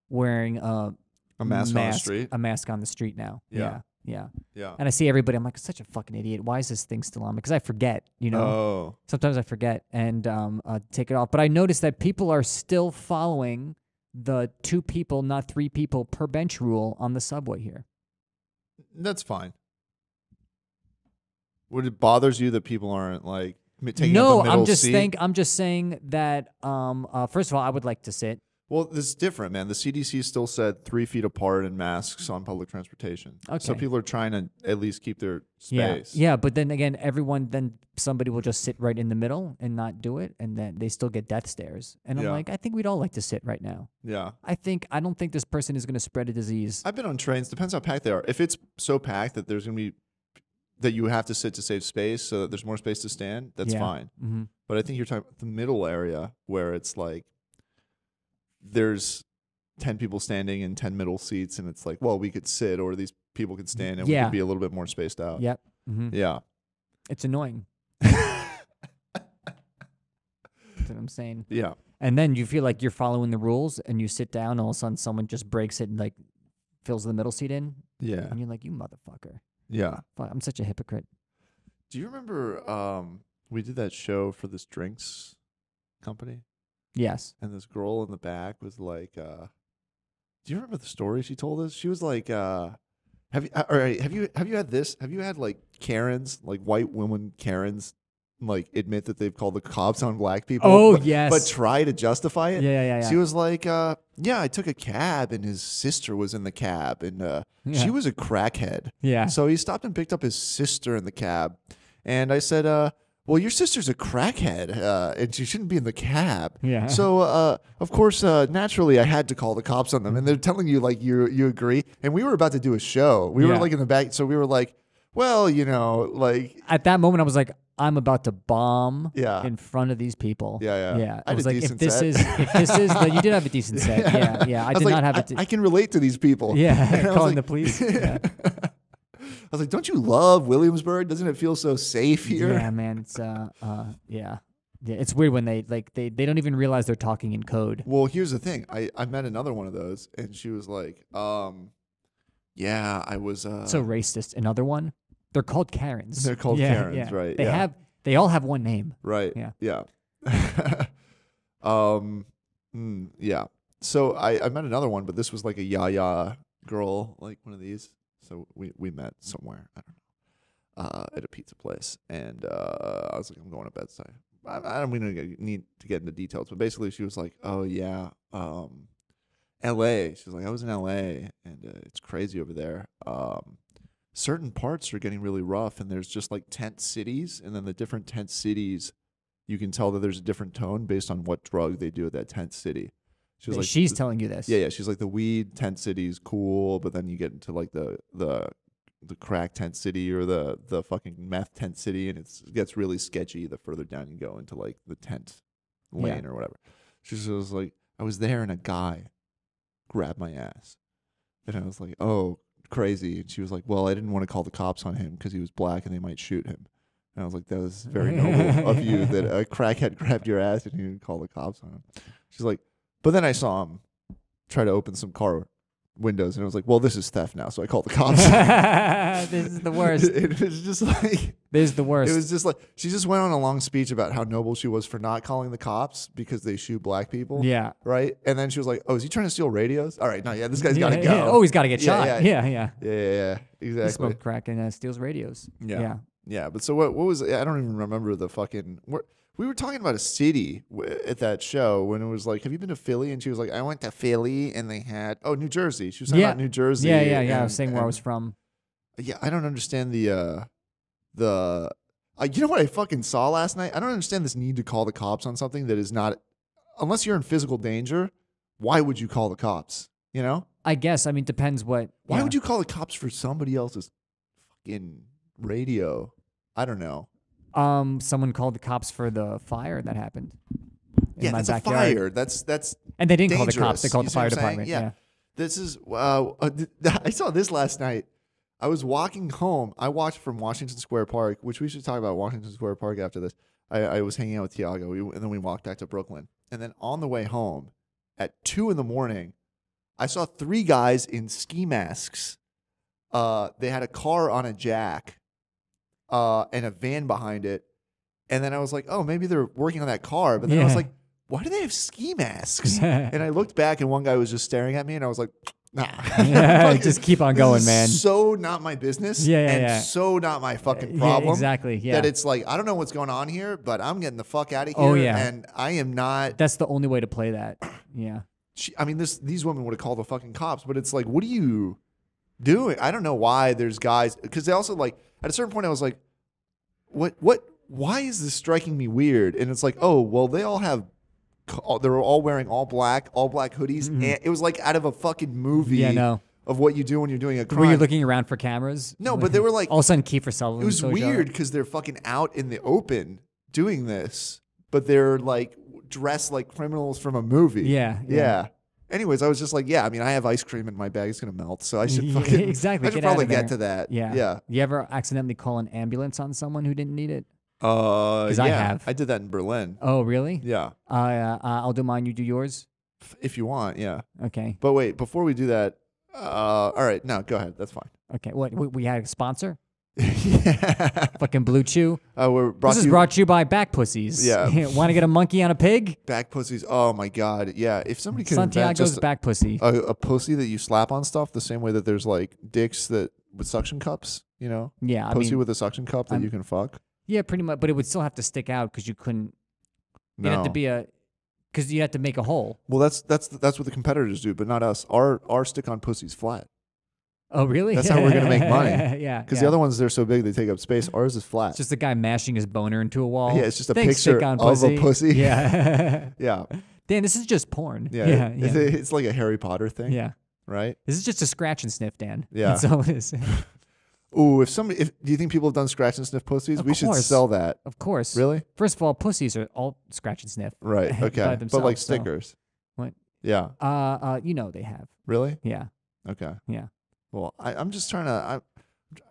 wearing a mask on the street. A mask on the street now. Yeah. And I see everybody. I'm like, such a fucking idiot. Why is this thing still on? Because I forget. You know. Oh. Sometimes I forget and take it off. But I noticed that people are still following the 2 people, not 3 people per bench rule on the subway here. That's fine. Would it bothers you that people aren't like taking up the middle I'm just saying that first of all, I would like to sit. Well, this is different, man. The CDC still said 3 feet apart and masks on public transportation. Okay. So people are trying to at least keep their space. Yeah, but then again, somebody will just sit right in the middle and not do it, and then they still get death stares. And I'm like, I think we'd all like to sit right now. Yeah. I don't think this person is going to spread a disease. I've been on trains. Depends how packed they are. If it's so packed that there's going to be that you have to sit to save space so that there's more space to stand, that's fine. Mm-hmm. But I think you're talking about the middle area where it's like there's 10 people standing in 10 middle seats, and it's like, well, we could sit, or these people could stand, and we could be a little bit more spaced out. Yep. Mm-hmm. Yeah. It's annoying. That's what I'm saying. Yeah. And then you feel like you're following the rules, and you sit down, and all of a sudden someone just breaks it and like fills the middle seat in. Yeah. And you're like, you motherfucker. Yeah. Fuck, I'm such a hypocrite. Do you remember we did that show for this drinks company? Yes. And this girl in the back was like, do you remember the story she told us? She was like, have you had this? Have you had like Karens, like white women Karens, like admit that they've called the cops on black people? Oh, but, yes. But try to justify it? Yeah. She was like, yeah, I took a cab and his sister was in the cab, and she was a crackhead. Yeah. So he stopped and picked up his sister in the cab. And I said, well, your sister's a crackhead, and she shouldn't be in the cab. Yeah. So, of course, naturally, I had to call the cops on them. And they're telling you, like, you agree. And we were about to do a show. We were, like, in the back. So we were like, well, you know, like. At that moment, I was like, I'm about to bomb in front of these people. Yeah. I was like, if this is, like, you did have a decent set. Yeah. I did not have it. I can relate to these people. Yeah. Calling the police. Yeah. I was like, don't you love Williamsburg? Doesn't it feel so safe here? Yeah, man. It's yeah. It's weird when they don't even realize they're talking in code. Well, here's the thing. I met another one of those, and she was like, yeah, I was so racist. Another one? They're called Karens. They're called Karens, right? They all have one name. Right. Yeah. Yeah. Yeah. So I met another one, but this was like a yaya girl, like one of these. So we met somewhere, I don't know, at a pizza place, and I was like, I'm going to bed. So I don't need to get into details, but basically she was like, oh yeah, L.A. She was like, I was in L.A. and it's crazy over there. Certain parts are getting really rough, and there's just like tent cities, and then the different tent cities, you can tell that there's a different tone based on what drug they do at that tent city. She was like, she's telling you this. Yeah. She's like, the weed tent city is cool, but then you get into like the crack tent city or the fucking meth tent city, and it gets really sketchy the further down you go into like the tent lane or whatever. She was like, I was there and a guy grabbed my ass, and I was like, oh, crazy. And she was like, well, I didn't want to call the cops on him because he was black and they might shoot him. And I was like, that was very noble of you that a crackhead grabbed your ass and you didn't call the cops on him. She's like, but then I saw him try to open some car windows, and I was like, well, this is theft now, so I called the cops. This is the worst. It was just like... This is the worst. It was just like... She just went on a long speech about how noble she was for not calling the cops because they shoot black people. Yeah. Right? And then she was like, oh, is he trying to steal radios? All right, no, yeah, this guy's got to go. Yeah. Oh, he's got to get shot. Yeah, exactly. He smoked crack and steals radios. Yeah, but so what was... I don't even remember the fucking... We were talking about a city at that show when it was like, have you been to Philly? And she was like, I went to Philly and they had, New Jersey. She was talking about New Jersey. Yeah. I was saying where I was from. Yeah, I don't understand you know what I fucking saw last night? I don't understand this need to call the cops on something that is not, unless you're in physical danger, why would you call the cops? You know? I guess, I mean, depends what. Why would you call the cops for somebody else's fucking radio? I don't know. Someone called the cops for the fire that happened. Yeah, that's backyard. A fire. That's and they didn't dangerous. Call the cops. They called the fire department. Yeah. This is. I saw this last night. I was walking home. I watched from Washington Square Park, which we should talk about Washington Square Park after this. I was hanging out with Tiago, and then we walked back to Brooklyn. And then on the way home, at 2 a.m, I saw 3 guys in ski masks. They had a car on a jack. And a van behind it. And then I was like, oh, maybe they're working on that car. But then I was like, why do they have ski masks? And I looked back and one guy was just staring at me and I was like, nah. Just keep on going, man. So not my business. So not my fucking problem. Yeah, exactly. Yeah. That it's like, I don't know what's going on here, but I'm getting the fuck out of here. Oh, yeah. And I am not. That's the only way to play that. Yeah. I mean, these women would have called the fucking cops, but it's like, what are you doing? I don't know why there's guys, because they also like, at a certain point I was like, why is this striking me weird? And it's like, oh, well, they were all wearing all black hoodies. And it was like out of a fucking movie. Yeah, no. Of what you do when you're doing a crime. Were you looking around for cameras? No, but they were like... all of a sudden, Kiefer Sutherland. It was weird because they're fucking out in the open doing this, but they're like dressed like criminals from a movie. Yeah. Anyways, I was just like, yeah, I mean, I have ice cream in my bag. It's going to melt, so I should fucking... Exactly. I should probably get to that. Yeah. You ever accidentally call an ambulance on someone who didn't need it? Because I have. I did that in Berlin. Oh, really? Yeah. I'll do mine, you do yours? If you want, yeah. Okay. But wait, before we do that... all right, no, go ahead. That's fine. Okay, what we had a sponsor? Yeah. Fucking Blue Chew. This is brought to you by Back Pussies. Yeah. Want to get a monkey on a pig? Back pussies. Oh my god. Yeah. If somebody could invent Santiago's just back pussy. a pussy that you slap on stuff, the same way that there's like dicks that with suction cups, you know? Yeah. Pussy with a suction cup that you can fuck. Yeah, pretty much. But it would still have to stick out because you couldn't. No. It'd have to be because you had to make a hole. Well, that's what the competitors do, but not us. Our stick-on pussy's flat. Oh, really? That's how we're gonna make money. Yeah. Because the other ones, they're so big they take up space. Ours is flat. It's just a guy mashing his boner into a wall. Yeah, it's just a picture of a pussy. Yeah. Yeah. Dan, this is just porn. Yeah. It's like a Harry Potter thing. Yeah. Right. This is just a scratch and sniff, Dan. Yeah. That's all it is. Ooh, do you think people have done scratch and sniff pussies? We should sell that. Of course. Really? First of all, pussies are all scratch and sniff. Right. Okay. But like stickers. What? Yeah. You know they have. Really? Yeah. Okay. Yeah. Well, I'm just trying to.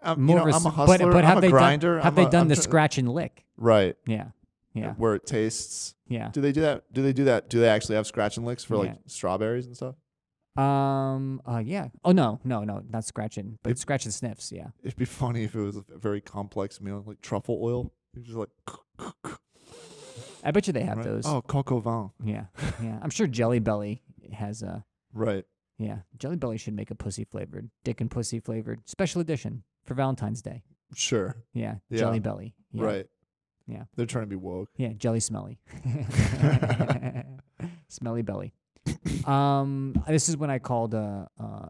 I'm a hustler. But I'm a grinder. Have they done the scratch and lick? Right. Yeah. Yeah. Where it tastes. Yeah. Do they do that? Do they actually have scratch and licks for like strawberries and stuff? Yeah. Oh no, not scratching, but scratch and sniffs. Yeah. It'd be funny if it was a very complex meal like truffle oil. You're just like. I bet you they have those. Oh, coq au vin. Yeah. Yeah. I'm sure Jelly Belly has a. Right. Yeah. Jelly Belly should make a pussy flavored, dick and pussy flavored special edition for Valentine's Day. Sure. Yeah. Jelly Belly. Yeah. Right. Yeah. They're trying to be woke. Yeah. Jelly smelly. Smelly belly. This is when I called an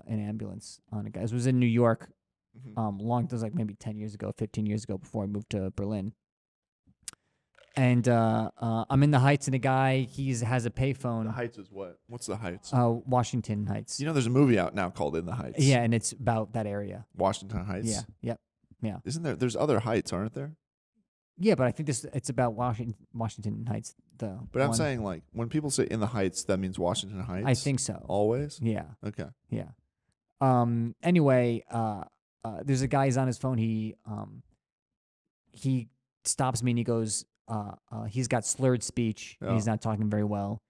ambulance on a guy. This was in New York. It was like maybe 10 years ago, 15 years ago before I moved to Berlin. And I'm in the Heights, and a guy, has a payphone. The Heights is what? What's the Heights? Washington Heights. You know, there's a movie out now called In the Heights. Yeah, and it's about that area. Washington Heights. Yeah. Yep. Yeah. Isn't there? There's other Heights, aren't there? Yeah, but I think it's about Washington Heights. But I'm saying, like, when people say In the Heights, that means Washington Heights. I think so. Always. Yeah. Okay. Yeah. Anyway, there's a guy. He's on his phone. He stops me and he goes. He's got slurred speech. And he's not talking very well.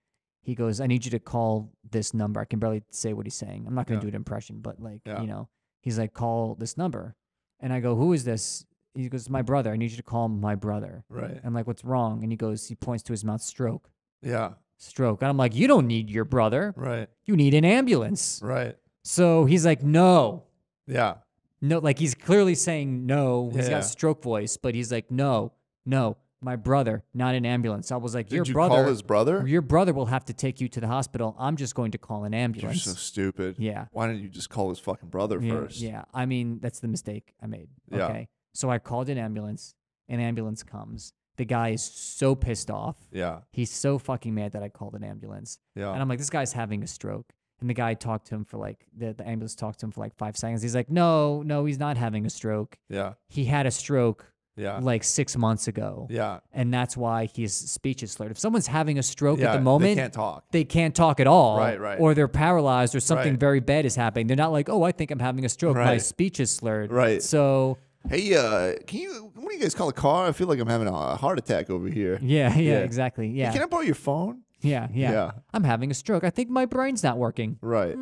He goes, I need you to call this number. I can barely say what he's saying. I'm not going to do an impression, but he's like, call this number. And I go, who is this? He goes, my brother. I need you to call my brother. Right. I'm like, what's wrong? And he points to his mouth, stroke. Yeah. Stroke. And I'm like, you don't need your brother. Right. You need an ambulance. Right. So he's like, no. Yeah. No, like he's clearly saying no. He's Yeah. got stroke voice, but he's like, no, my brother, not an ambulance. I was like, Did you call his brother? Your brother will have to take you to the hospital. I'm just going to call an ambulance. You're so stupid. Yeah. Why didn't you just call his fucking brother first? Yeah. I mean, that's the mistake I made. Yeah. Okay. So I called an ambulance. An ambulance comes. The guy is so pissed off. Yeah. He's so fucking mad that I called an ambulance. Yeah. And I'm like, this guy's having a stroke. And the guy talked to him for like, the ambulance talked to him for like 5 seconds. He's like, no, he's not having a stroke. Yeah. He had a stroke like 6 months ago. Yeah. And that's why his speech is slurred. If someone's having a stroke at the moment, they can't talk at all. Right. Or they're paralyzed or something very bad is happening. They're not like, oh, I think I'm having a stroke. Right. My speech is slurred. Right. So... Hey, when do you guys call a car? I feel like I'm having a heart attack over here. Yeah, exactly. Yeah. Hey, can I borrow your phone? Yeah. I'm having a stroke. I think my brain's not working. Right.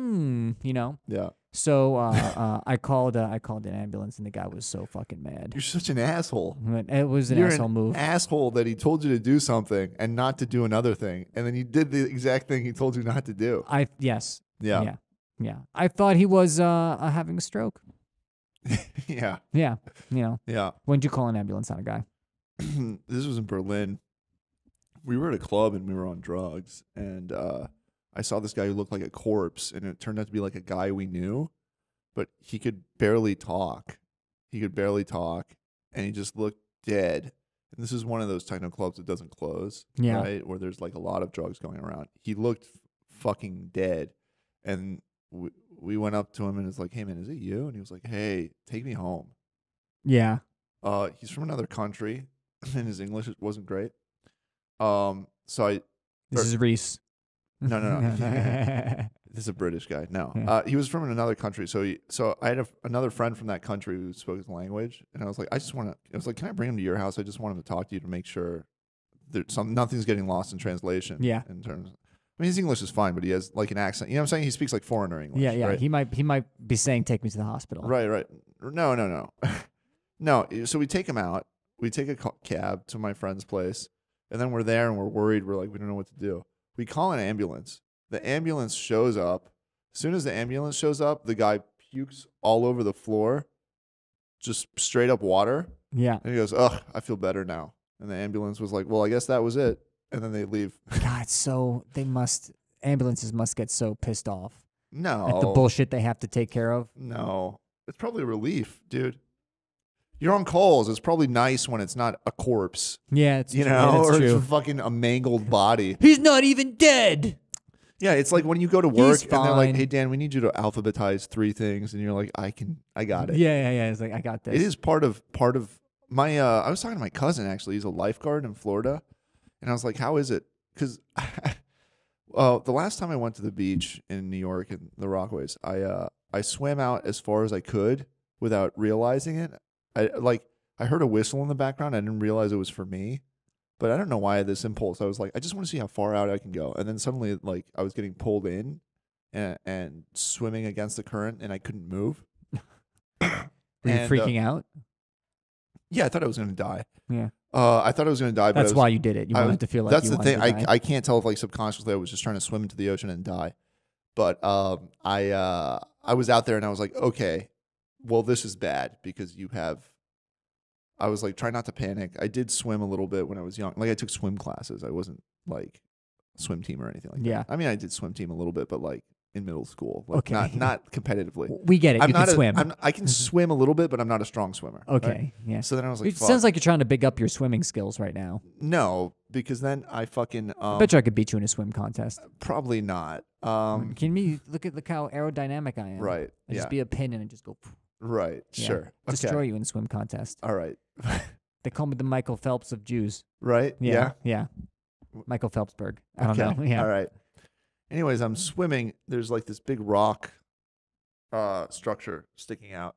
Yeah. So I called an ambulance, and the guy was so fucking mad. You're such an asshole. It was an asshole move. Asshole that he told you to do something and not to do another thing, and then you did the exact thing he told you not to do. Yes. Yeah. Yeah. I thought he was having a stroke. Yeah. Yeah. Yeah. When did you call an ambulance on a guy? This was in Berlin. We were at a club and we were on drugs, and I saw this guy who looked like a corpse, and it turned out to be like a guy we knew, but he could barely talk. And he just looked dead. And this is one of those techno clubs that doesn't close, right? Where there's like a lot of drugs going around. He looked fucking dead. And we went up to him and it's like, hey, man, is it you? And he was like, hey, take me home. Yeah. He's from another country, and his English wasn't great. This is Reese. No. This is a British guy. No, he was from another country. So I had another friend from that country who spoke his language, and I was like, can I bring him to your house? I just want him to talk to you to make sure nothing's getting lost in translation. Yeah. In terms, I mean, his English is fine, but he has like an accent. You know what I'm saying? He speaks like foreigner English. Yeah. Right? He might be saying, "Take me to the hospital." Right. No. No. So we take him out. We take a cab to my friend's place, and then we're there and we're worried. We're like, we don't know what to do. We call an ambulance. The ambulance shows up. As soon as the ambulance shows up, the guy pukes all over the floor, just straight up water. Yeah. And he goes, ugh, I feel better now. And the ambulance was like, well, I guess that was it. And then they leave. God, so ambulances must get so pissed off. No. At the bullshit they have to take care of. No. It's probably relief, dude. You're on calls. It's probably nice when it's not a corpse. Yeah, it's true. or it's a fucking a mangled body. He's not even dead. Yeah, it's like when you go to work and they're like, hey, Dan, we need you to alphabetize 3 things. And you're like, I got it. Yeah. It's like, I got this. It is part of my, I was talking to my cousin, actually. He's a lifeguard in Florida. And I was like, how is it? Because the last time I went to the beach in New York in the Rockaways, I swam out as far as I could without realizing it. I heard a whistle in the background. I didn't realize it was for me. But I don't know why I had this impulse. I was like, I just want to see how far out I can go. And then suddenly, like, I was getting pulled in and swimming against the current, and I couldn't move. Were you freaking out? Yeah, I thought I was going to die. Yeah. I thought I was going to die. But that's why you did it. You wanted to feel like that's the thing. I can't tell if, like, subconsciously I was just trying to swim into the ocean and die. But I was out there, and I was like, okay, well, this is bad because you have... I was like, try not to panic. I did swim a little bit when I was young. Like, I took swim classes. I wasn't like swim team or anything like that. I mean, I did swim team a little bit, but like in middle school, like not competitively. We get it. You can swim. I can swim a little bit, but I'm not a strong swimmer. Okay, right? Yeah. So then I was like, it sounds like you're trying to big up your swimming skills right now. No, because then I fucking. I bet you I could beat you in a swim contest. Probably not. Can me look how aerodynamic I am? Right. I just be a pin and just go. Right. Yeah. Sure. Destroy you in a swim contest. All right. They call me the Michael Phelps of Jews. Right? Yeah. Michael Phelpsburg. I don't know. Yeah. All right. Anyways, I'm swimming. There's like this big rock structure sticking out.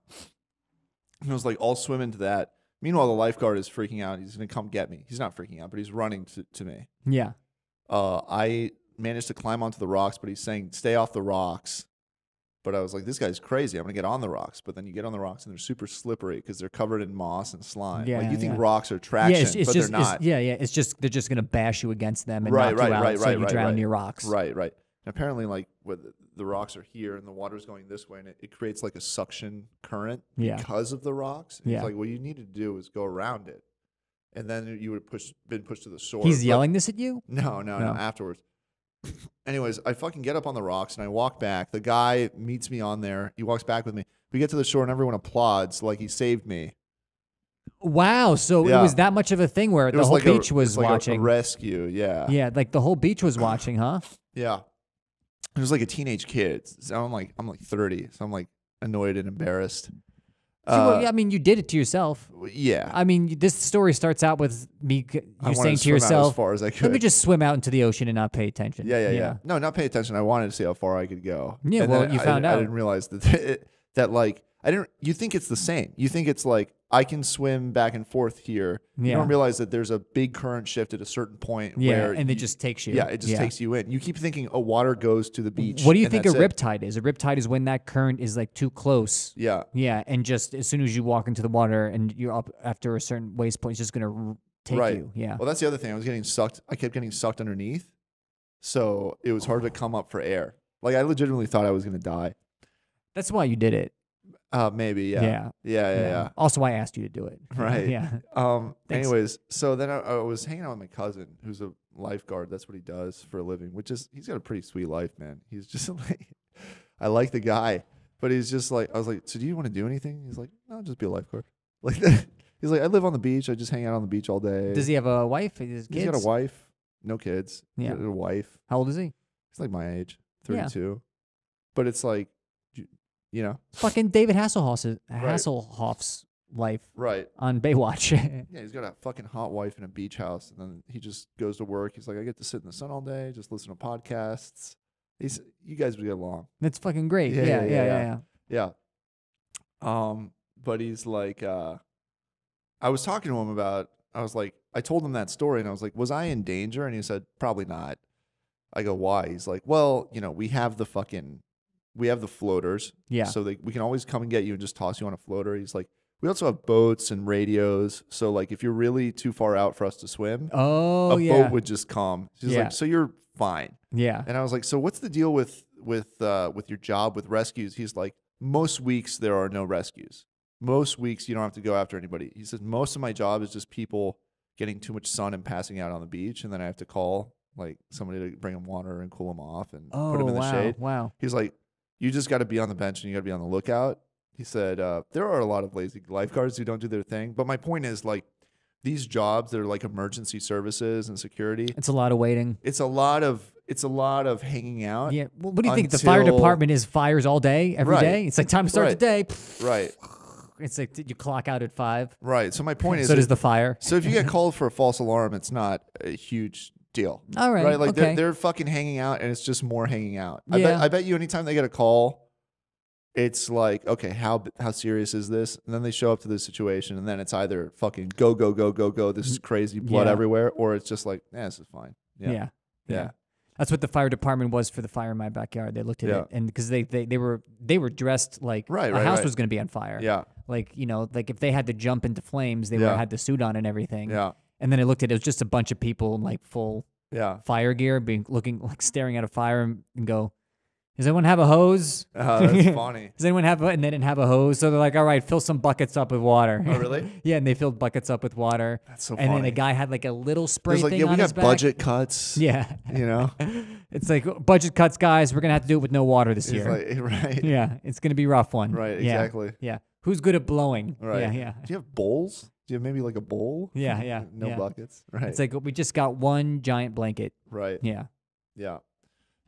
And I was like, I'll swim into that. Meanwhile, the lifeguard is freaking out. He's going to come get me. He's not freaking out, but he's running to me. Yeah. I managed to climb onto the rocks, but he's saying, stay off the rocks. But I was like, this guy's crazy. I'm going to get on the rocks. But then you get on the rocks, and they're super slippery because they're covered in moss and slime. Yeah, like, you think rocks are traction, but they're not. It's just they're just going to bash you against them and knock you out so you drown your rocks. Right. And apparently, like, the rocks are here, and the water's going this way, and it creates, like, a suction current because of the rocks. And it's like, what you need to do is go around it. And then you would have been pushed to the shore. He's yelling this at you? No, afterwards. Anyways, I fucking get up on the rocks and I walk back. The guy meets me on there. He walks back with me. We get to the shore and everyone applauds like he saved me. Wow. So it was that much of a thing where the whole beach was watching. Like a rescue, yeah. Yeah, like the whole beach was watching, huh? Yeah. It was like a teenage kid. So I'm like 30, so I'm like annoyed and embarrassed. I mean, you did it to yourself. Yeah. I mean, this story starts out with you saying to yourself, as far as I could. Let me just swim out into the ocean and not pay attention. Yeah. No, not pay attention. I wanted to see how far I could go. Yeah, and you found out. I didn't realize that like, you think it's the same. You think it's like, I can swim back and forth here. You don't realize that there's a big current shift at a certain point where... and it just takes you. Yeah, it just takes you in. You keep thinking, water goes to the beach. What do you think a riptide is? A riptide is when that current is like too close. Yeah. Yeah, and just as soon as you walk into the water and you're up after a certain waist point, it's just going to take you. Yeah. Well, that's the other thing. I kept getting sucked underneath. So it was hard to come up for air. Like, I legitimately thought I was going to die. That's why you did it. Maybe, yeah. Also, I asked you to do it. Right. Yeah. Anyways, so then I was hanging out with my cousin, who's lifeguard. That's what he does for a living, which is, he's got a pretty sweet life, man. He's just like, I like the guy, but he's just like, I was like, so do you want to do anything? He's like, no, I'll just be a lifeguard. Like that. He's like, I live on the beach. I just hang out on the beach all day. Does he have a wife? He's got a wife. No kids. Yeah. He's got a wife. How old is he? He's like my age, 32. Yeah. But it's like, you know. Fucking David Hasselhoff's life. Right. On Baywatch. Yeah, he's got a fucking hot wife in a beach house. And then he just goes to work. He's like, I get to sit in the sun all day, just listen to podcasts. You guys would get along. That's fucking great. Yeah. But he's like, I was talking to him about, I was like, I told him that story and I was like, was I in danger? And he said, probably not. I go, why? He's like, well, you know, we have the floaters. Yeah. So we can always come and get you and just toss you on a floater. He's like, we also have boats and radios. So like, if you're really too far out for us to swim, a boat would just come. He's like, so you're fine. Yeah. And I was like, so what's the deal with your job with rescues? He's like, most weeks there are no rescues. Most weeks you don't have to go after anybody. He says, most of my job is just people getting too much sun and passing out on the beach. And then I have to call like somebody to bring them water and cool them off and put them in the shade. Wow. He's like, you just got to be on the bench and you got to be on the lookout. He said, there are a lot of lazy lifeguards who don't do their thing. But my point is, like, these jobs, they're like emergency services and security. It's a lot of waiting. It's a lot of hanging out. Yeah. Well, what do you think? The fire department is fires all day, every day? It's like time to start the day. Right. It's like you clock out at 5. Right. So my point is, so does the fire. So if you get called for a false alarm, it's not a huge deal. All right. Right. Like okay. they're fucking hanging out, and it's just more hanging out. Yeah. I bet you anytime they get a call, it's like, okay, how serious is this? And then they show up to this situation, and then it's either fucking go. This is crazy, blood everywhere, or it's just like, this is fine. Yeah. That's what the fire department was for the fire in my backyard. They looked at it, and because they were dressed like a house was going to be on fire. Yeah. Like, you know, like if they had to jump into flames, they would have had the suit on and everything. Yeah. And then I looked at it, was just a bunch of people in like full fire gear, staring at a fire and go, does anyone have a hose? Oh, that's funny. Does anyone have and they didn't have a hose, so they're like, all right, fill some buckets up with water. Oh, really? Yeah, and they filled buckets up with water. That's so funny. And then the guy had like a little spray thing on his back. We got budget cuts. Yeah. You know? It's like, budget cuts, guys. We're going to have to do it with no water this year. Like, right. Yeah, it's going to be a rough one. Right, exactly. Yeah. Who's good at blowing? Right. Yeah. Do you have bowls? Do you have maybe like a bowl? Yeah. No buckets? Right. It's like, we just got one giant blanket. Right. Yeah. Yeah.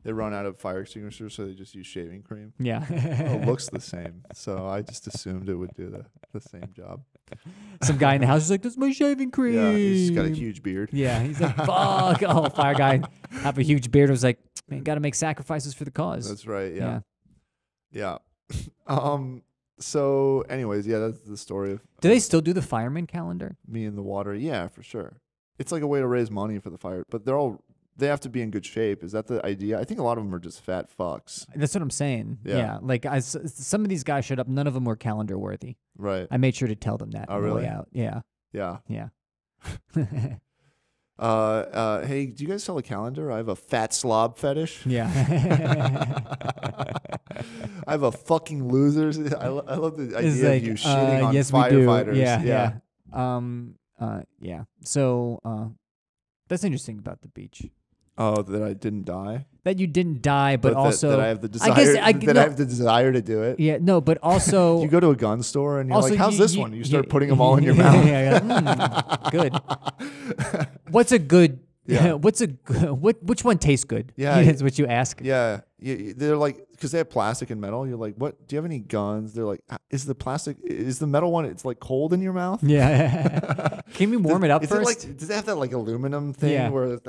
They run out of fire extinguishers, so they just use shaving cream. Yeah. It looks the same. So I just assumed it would do the same job. Some guy in the house is like, that's my shaving cream. Yeah, he's got a huge beard. Yeah, he's like, fuck. Oh, fire guy have a huge beard. Was like, man, got to make sacrifices for the cause. That's right. Yeah. So anyways, that's the story of. Do they still do the fireman calendar? Me in the water. Yeah, for sure. It's like a way to raise money for the fire, but they have to be in good shape. Is that the idea? I think a lot of them are just fat fucks. That's what I'm saying. Yeah. Like some of these guys showed up. None of them were calendar worthy. Right. I made sure to tell them that. Oh, really? Out. Yeah. Yeah. Yeah. Hey, do you guys sell a calendar? I have a fat slob fetish. Yeah. I have a fucking losers. I love the idea of you shitting on yes, firefighters. We do. Yeah. So that's interesting about the beach. Oh, that I didn't die. That you didn't die, but also that I have the desire. I have the desire to do it. Yeah, no, but also you go to a gun store and you're also like, "How's this one?" You start putting them all in your mouth. Good. What's a good? Yeah. Which one tastes good? Yeah, is what you ask. Yeah, they're like, because they have plastic and metal. You're like, what? Do you have any guns? They're like, is the metal one? It's like cold in your mouth. Yeah. Can we warm it up first? Does it have that like aluminum thing where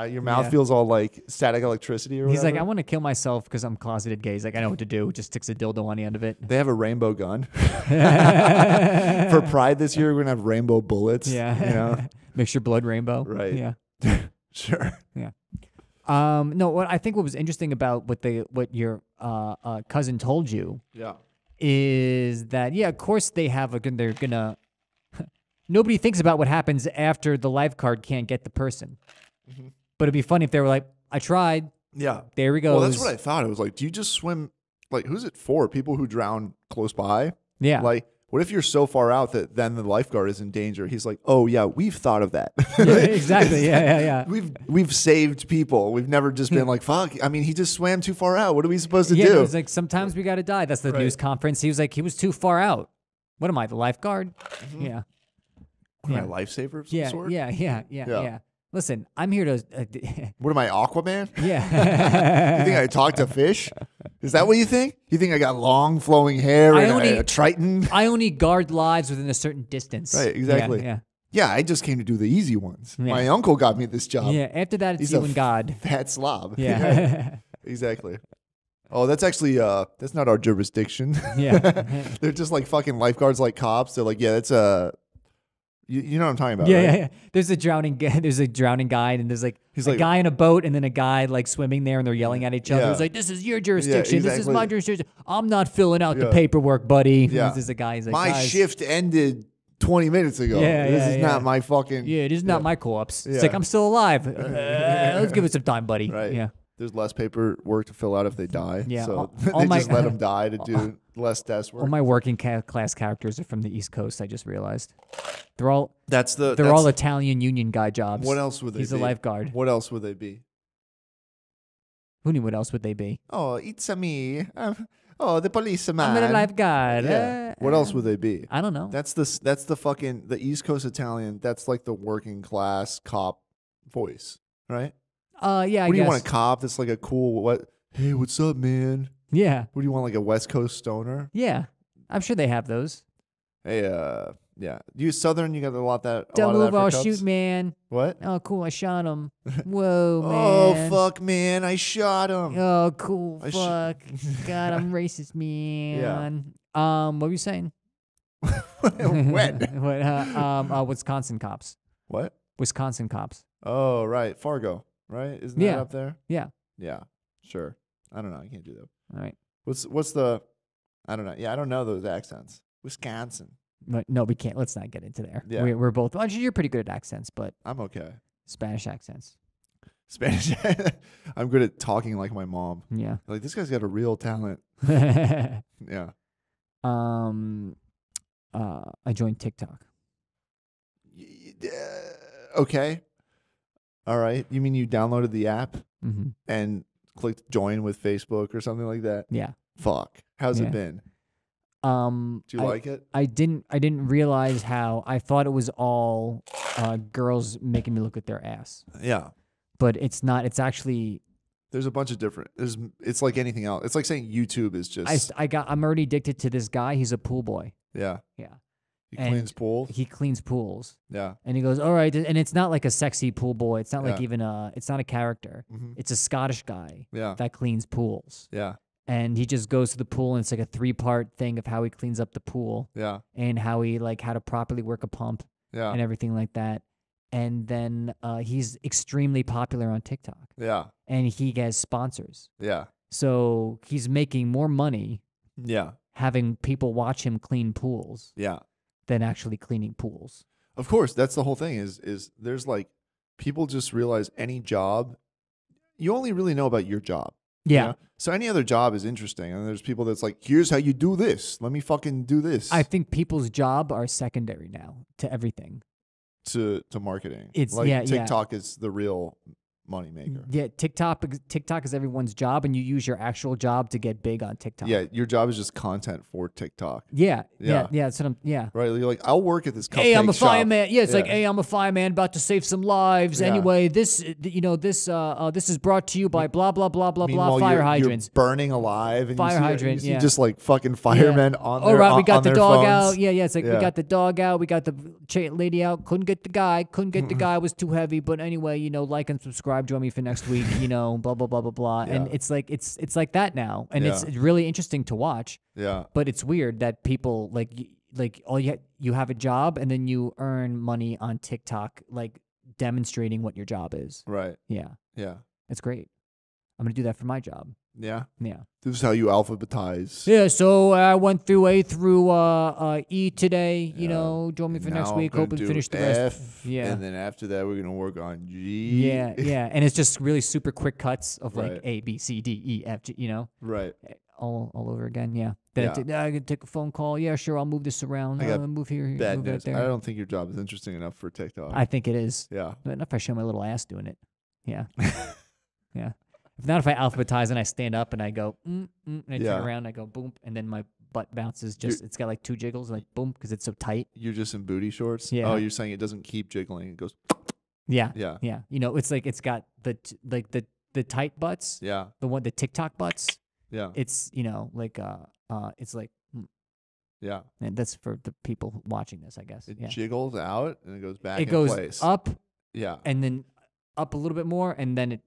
your mouth feels all like static electricity or whatever? He's like, I want to kill myself because I'm closeted gay. He's like, I know what to do. Just sticks a dildo on the end of it. They have a rainbow gun. For Pride this year, we're gonna have rainbow bullets. Yeah. You know, mix your blood rainbow. Right. Yeah. Sure. Yeah. No, what I think what was interesting about what your cousin told you is that, of course they're gonna nobody thinks about what happens after the lifeguard can't get the person. Mm-hmm. But it'd be funny if they were like, I tried. Yeah. There we go. Well, that's what I thought. It was like, do you just swim? Like, who's it for? People who drown close by? Yeah. Like, what if you're so far out that then the lifeguard is in danger? He's like, oh yeah, we've thought of that. Yeah, exactly. Yeah. We've saved people. We've never just been like, fuck. I mean, he just swam too far out. What are we supposed to do? It was like, sometimes we got to die. That's the news conference. He was like, he was too far out. What am I, the lifeguard? Yeah. Am I a lifesaver of some sort? Yeah. Listen, I'm here to. What am I, Aquaman? Yeah. You think I talk to fish? Is that what you think? You think I got long flowing hair and a Triton? I only guard lives within a certain distance. Right, exactly. Yeah, I just came to do the easy ones. Yeah. My uncle got me this job. Yeah, after that, it's you and God. Fat slob. Yeah. Exactly. Oh, that's actually, that's not our jurisdiction. Yeah. They're just like fucking lifeguards like cops. They're like, yeah, that's You know what I'm talking about, right? Yeah. There's a drowning guy, and there's like a guy in a boat, and then a guy like swimming there, and they're yelling at each other. Yeah. It's like, this is your jurisdiction. This is my jurisdiction. I'm not filling out the paperwork, buddy. Yeah. This is a guy. He's like, my shift ended 20 minutes ago. This is not my fucking. Yeah, this is not my co-ops. It's like, I'm still alive. Let's give it some time, buddy. Right. Yeah. There's less paperwork to fill out if they die. Yeah. So they just let them die to do less desk work. All my working class characters are from the East Coast. I just realized they're all they're all Italian union guy jobs. What else would they be? He's a lifeguard. What else would they be? Who knew what else would they be? Oh, it's me. The policeman. I'm a lifeguard. Yeah. What else would they be? I don't know. That's the fucking the East Coast Italian. That's like the working class cop voice, right? Yeah. What do you want, a cop that's like a cool what? Hey, what's up, man? Yeah. What do you want, like a West Coast stoner? Yeah, I'm sure they have those. Hey, yeah. You Southern, you got a lot that. Don't move, I'll shoot, shoot, man. What? Oh, cool, I shot him. Whoa, Oh, man. fuck, man, I shot him. Oh, cool, fuck. God, I'm racist, man. Yeah. What were you saying? When? What? Wisconsin cops. What? Wisconsin cops. Oh, right, Fargo. Right? Isn't that up there? Yeah. Yeah. Sure. I don't know. I can't do that. All right. What's the? I don't know. Yeah, I don't know those accents. Wisconsin. But no, we can't. Let's not get into there. Yeah. We're both. Well, you're pretty good at accents, but I'm okay. Spanish accents. Spanish. I'm good at talking like my mom. Yeah. Like, this guy's got a real talent. Yeah. I joined TikTok. Okay. All right. You mean you downloaded the app and clicked join with Facebook or something like that? Yeah. Fuck. How's it been? Do you like it? I didn't realize how. I thought it was all girls making me look at their ass. Yeah. But it's not. It's actually. There's a bunch of different. It's like anything else. It's like saying YouTube is just. I'm already addicted to this guy. He's a pool boy. Yeah. Yeah. He cleans pools. He cleans pools. Yeah. And he goes, all right. And it's not like a sexy pool boy. It's not like even it's not a character. It's a Scottish guy that cleans pools. Yeah. And he just goes to the pool, and it's like a 3-part thing of how he cleans up the pool. Yeah. And how to properly work a pump. Yeah. And everything like that. And then he's extremely popular on TikTok. Yeah. And he gets sponsors. Yeah. So he's making more money. Yeah. Having people watch him clean pools. Yeah. Than actually cleaning pools. Of course, that's the whole thing is there's like people just realize any job, you only really know about your job. Yeah. You know? So any other job is interesting. And there's people that's like, here's how you do this. Let me fucking do this. I think people's job are secondary now to everything. To marketing. It's like TikTok is the real money maker. Yeah, TikTok is everyone's job, and you use your actual job to get big on TikTok. Yeah, your job is just content for TikTok. Yeah. That's what I'm. Yeah. Right. You're like, I'll work at this cupcake Hey, I'm a shop. fireman. Yeah, it's like, hey, I'm a fireman about to save some lives. Yeah. Anyway, this is brought to you by blah blah blah blah blah fire hydrants. You're burning alive. And fire hydrant. You see just like fucking firemen on their. All right, we got the dog phones. out. Yeah. It's like we got the dog out. We got the lady out. Couldn't get the guy. Was too heavy. But anyway, like and subscribe. Join me for next week. Blah blah blah blah blah. Yeah. And it's like that now, and it's really interesting to watch. Yeah. But it's weird that people like all you have a job, and then you earn money on TikTok, like demonstrating what your job is. Right. Yeah. Yeah. It's great. I'm gonna do that for my job. Yeah. Yeah. This is how you alphabetize. Yeah. So I went through A through E today. Join me for next week. Hope we finish the rest. F, yeah. And then after that, we're gonna work on G. Yeah. And it's just really super quick cuts of like A, B, C, D, E, F, G. Right. all over again. Yeah. Then I can take a phone call. Yeah, sure. I'll move this around. Move here. Bad move news. that there. I don't think your job is interesting enough for TikTok. I think it is. Yeah. But not if I show my little ass doing it. Yeah. Yeah. If not, if I alphabetize and I stand up and I go, and I turn around and I go, boom, and then my butt bounces. It's got like 2 jiggles, like boom, because it's so tight. You're just in booty shorts? Yeah. Oh, you're saying it doesn't keep jiggling. It goes. Yeah. Yeah. Yeah. You know, it's like it's got the tight butts. Yeah. The TikTok butts. Yeah. It's, like, it's like. Yeah. And that's for the people watching this, I guess. It jiggles out and it goes back in place. It place. goes up. Yeah. And then up a little bit more, and then it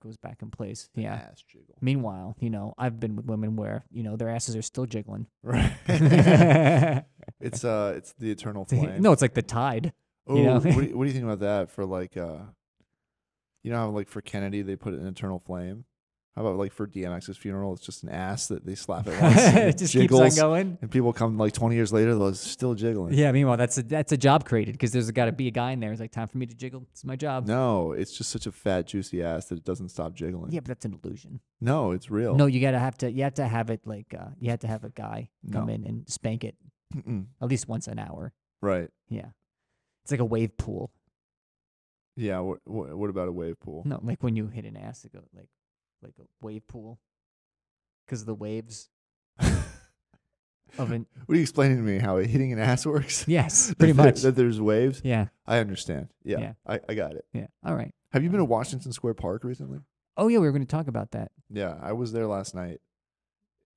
goes back in place. Yeah. Ass jiggle. Meanwhile, I've been with women where, their asses are still jiggling. Right. It's the eternal flame. No, it's like the tide. Oh, what do you think about that for like how like for Kennedy they put an eternal flame? How about like for DMX's funeral, it's just an ass that they slap at once. It just jiggles, keeps on going. And people come like 20 years later, they're still jiggling. Yeah, meanwhile, that's a job created because there's got to be a guy in there. It's like, time for me to jiggle. It's my job. No, it's just such a fat, juicy ass that it doesn't stop jiggling. Yeah, but that's an illusion. No, it's real. No, you have to have it like, you have to have a guy come in and spank it at least once an hour. Right. Yeah. It's like a wave pool. Yeah, what about a wave pool? No, like when you hit an ass, it goes like a wave pool because of the waves of an. What are you explaining to me? How hitting an ass works? Yes, pretty much. That there's waves? Yeah. I understand. Yeah. I got it. Yeah. All right. Have you been to Washington Square Park recently? Oh, yeah. We were going to talk about that. Yeah. I was there last night.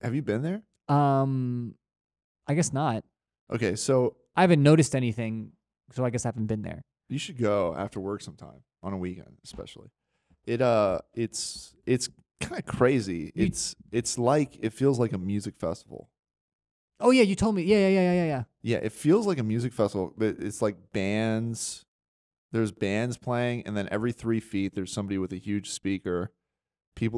Have you been there? I guess not. Okay. So I haven't noticed anything, so I guess I haven't been there. You should go after work sometime, on a weekend especially. It's kind of crazy. It's like, it feels like a music festival. Oh yeah, you told me. Yeah. Yeah, it feels like a music festival, but it's like bands. There's bands playing, and then every 3 feet there's somebody with a huge speaker.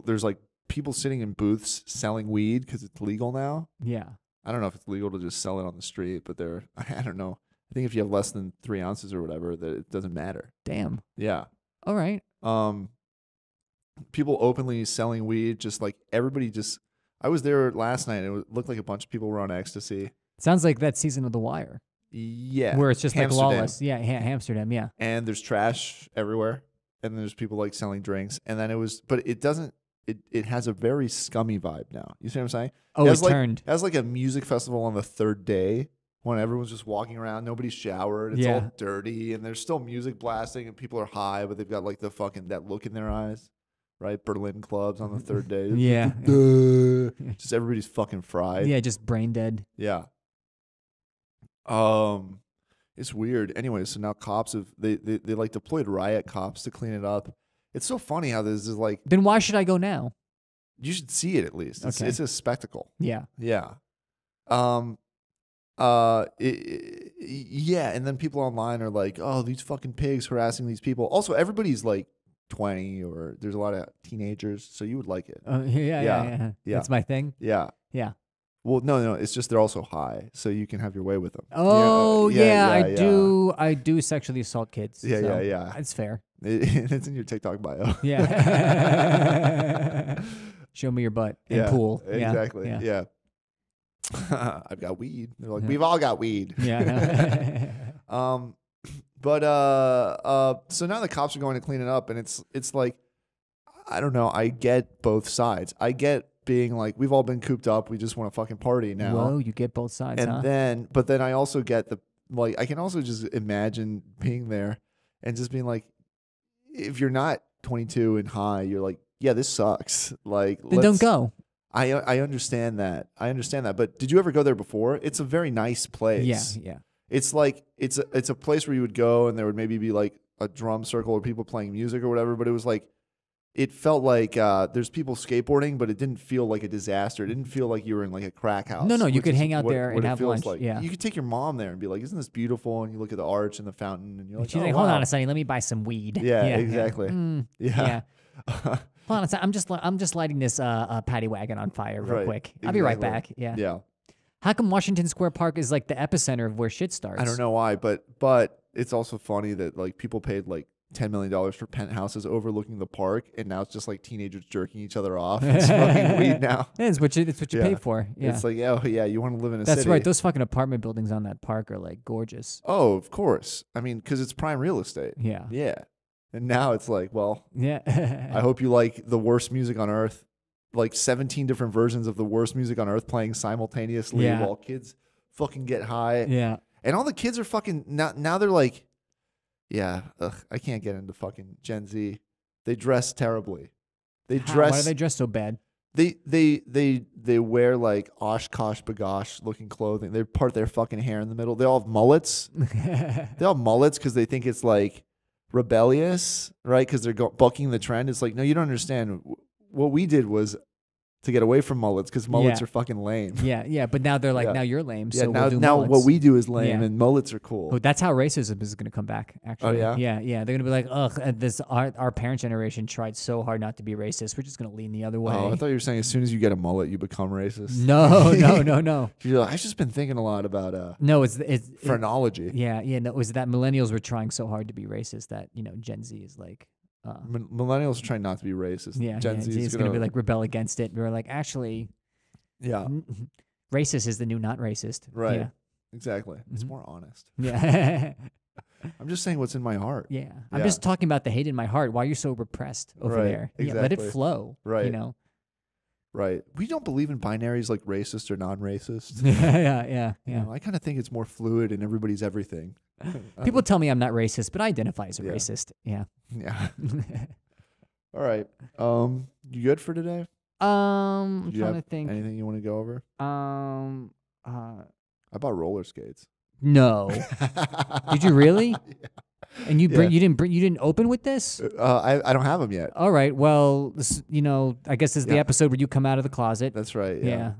There's like people sitting in booths selling weed because it's legal now. Yeah. I don't know if it's legal to just sell it on the street, but I don't know. I think if you have less than 3 ounces or whatever, that it doesn't matter. Damn. Yeah. All right. People openly selling weed, just like everybody just. I was there last night, and it looked like a bunch of people were on ecstasy. Sounds like that season of The Wire. Yeah. Where it's just like lawless. Yeah, Amsterdam, yeah. And there's trash everywhere, and then there's people like selling drinks, and then but it doesn't. It has a very scummy vibe now. You see what I'm saying? Oh, it turned. It has like a music festival on the 3rd day when everyone's just walking around, nobody's showered, it's all dirty, and there's still music blasting, and people are high, but they've got like that look in their eyes, right? Berlin clubs on the 3rd day. Yeah. Just everybody's fucking fried. Yeah, just brain dead. Yeah. It's weird. Anyway, so now cops they like deployed riot cops to clean it up. It's so funny how this is like. Then why should I go now? You should see it at least. It's a spectacle. Yeah. Yeah. Yeah, and then people online are like, "Oh, these fucking pigs harassing these people." Also, everybody's like 20, or there's a lot of teenagers, so you would like it. Yeah. That's my thing. Yeah. Yeah. Well, no, it's just they're also high, so you can have your way with them. Oh, I do sexually assault kids. Yeah. It's fair. It's in your TikTok bio. Yeah. Show me your butt and pool. Exactly. Yeah. I've got weed. They're like, we've all got weed. Yeah. But so now the cops are going to clean it up, and it's like, I don't know. I get both sides. I get being like, we've all been cooped up. We just want to fucking party now. Whoa, you get both sides, and then I also get I can also just imagine being there and just being like, if you're not 22 and high, you're like, yeah, this sucks. Like, then don't go. I understand that. But did you ever go there before? It's a very nice place. Yeah. It's like it's a place where you would go, and there would maybe be like a drum circle or people playing music or whatever. But it was like, it felt like there's people skateboarding, but it didn't feel like a disaster. It didn't feel like you were in like a crack house. No, you could hang out there and have lunch. Like. Yeah, you could take your mom there and be like, "Isn't this beautiful?" And you look at the arch and the fountain, and you're like, she's like, "Hold on a second, let me buy some weed." Yeah, exactly. Yeah. Hold on a second, I'm just lighting this paddy wagon on fire real quick. I'll be right back. Yeah. How come Washington Square Park is like the epicenter of where shit starts? I don't know why, but it's also funny that like people paid like $10 million for penthouses overlooking the park, and now it's just like teenagers jerking each other off and smoking weed now. It's what you pay for. Yeah. It's like, oh yeah, you want to live in a That's city. right. Those fucking apartment buildings on that park are like gorgeous. Oh, of course. I mean, because it's prime real estate. Yeah. Yeah. And now it's like, well, yeah. I hope you like the worst music on earth. Like 17 different versions of the worst music on earth playing simultaneously while kids fucking get high. Yeah. And all the kids are fucking now they're like, yeah, I can't get into fucking Gen Z. They dress terribly. Why do they dress so bad? They wear like Oshkosh bagosh looking clothing. They part their fucking hair in the middle. They all have mullets. They all have mullets because they think it's like rebellious, right? Because they're bucking the trend. It's like, no, you don't understand. What we did was to get away from mullets because mullets are fucking lame. Yeah. But now they're like, now you're lame. Yeah, so now, we'll do now mullets. what we do is lame and mullets are cool. Oh, that's how racism is going to come back, actually. Oh, yeah? Yeah. They're going to be like, ugh, our parent generation tried so hard not to be racist. We're just going to lean the other way. Oh, I thought you were saying as soon as you get a mullet, you become racist. No. You're like, I've just been thinking a lot about no, it's phrenology. Yeah. No, it was that millennials were trying so hard to be racist that, Gen Z is like... millennials are trying not to be racist. Yeah, Gen Z is going to be like rebel against it. We're like, actually... Yeah. Racist is the new not racist. Right. Yeah. Exactly. It's more honest. Yeah. I'm just saying what's in my heart. Yeah. I'm just talking about the hate in my heart. Why you're so repressed over there. Exactly. Yeah, let it flow. Right. Right. We don't believe in binaries like racist or non-racist. Yeah. I kind of think it's more fluid and everybody's everything. People tell me I'm not racist, but I identify as a racist. Yeah. Yeah. All right. You good for today? I'm trying to think. Anything you want to go over? I bought roller skates. No. Did you really? Yeah. And you didn't open with this? I don't have them yet. All right. Well, this, I guess this is the episode where you come out of the closet. That's right. Yeah.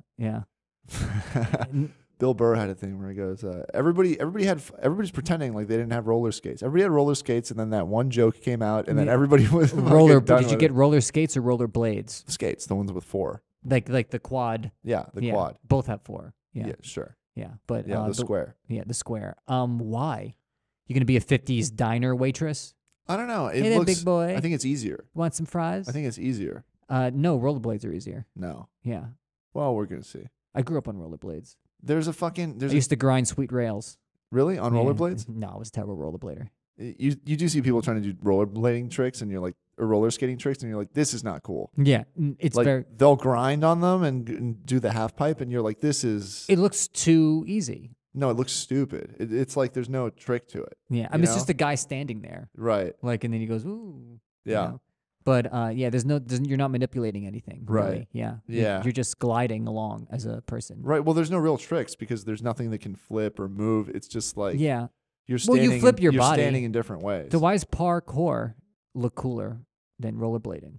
Bill Burr had a thing where he goes, everybody's pretending like they didn't have roller skates. Everybody had roller skates, and then that one joke came out, and then everybody was Did you get roller skates or roller blades? Skates, the ones with 4. Like the quad. Yeah, the quad. Both have 4. Yeah, sure. Yeah, but the square. Yeah, the square. Why? You gonna be a '50s diner waitress? I don't know. Hey, big boy. I think it's easier. Want some fries? I think it's easier. No, rollerblades are easier. No. Yeah. Well, we're gonna see. I grew up on rollerblades. I used to grind sweet rails. Really? On rollerblades? No, I was a terrible rollerblader. You do see people trying to do rollerblading tricks and you're like, or roller skating tricks, and you're like, this is not cool. Yeah, it's like they'll grind on them and do the half pipe, and you're like, this is. It looks too easy. No, it looks stupid. It's like there's no trick to it. Yeah, I mean, it's just a guy standing there. Right. Like, and then he goes, ooh. Yeah. But you're not manipulating anything. Really. Right. Yeah. Yeah. You're just gliding along as a person. Right. Well, there's no real tricks because there's nothing that can flip or move. It's just like you're standing. Well, you flip your body. You're standing in different ways. So why does parkour look cooler than rollerblading?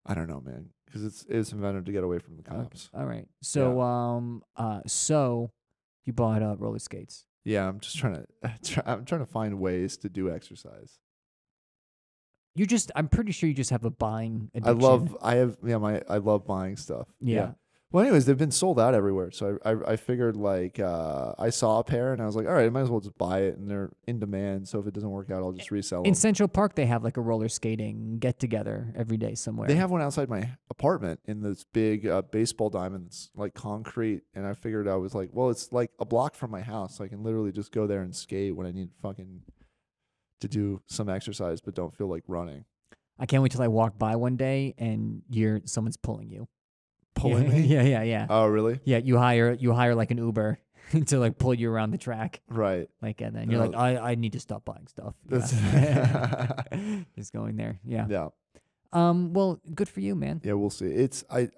I don't know, man. Because it's invented to get away from the cops. All right. So so you bought roller skates. Yeah, I'm just trying to find ways to do exercise. I'm pretty sure you just have a buying addiction. I love buying stuff. Yeah. Well, anyways, they've been sold out everywhere. So I figured like I saw a pair and I was like, all right, I might as well just buy it, and they're in demand. So if it doesn't work out, I'll just resell them. In Central Park, they have like a roller skating get together every day somewhere. They have one outside my apartment in this big baseball diamond that's like concrete, and I figured I was like, well, it's like a block from my house. So I can literally just go there and skate when I need to do some exercise, but don't feel like running. I can't wait till I walk by one day and someone's pulling you. Pulling me? Yeah. Oh, really? Yeah, you hire like an Uber to like pull you around the track. Right. Like, and then you're like, I need to stop buying stuff. Just going there. Yeah. Yeah. Well, good for you, man. Yeah, we'll see. I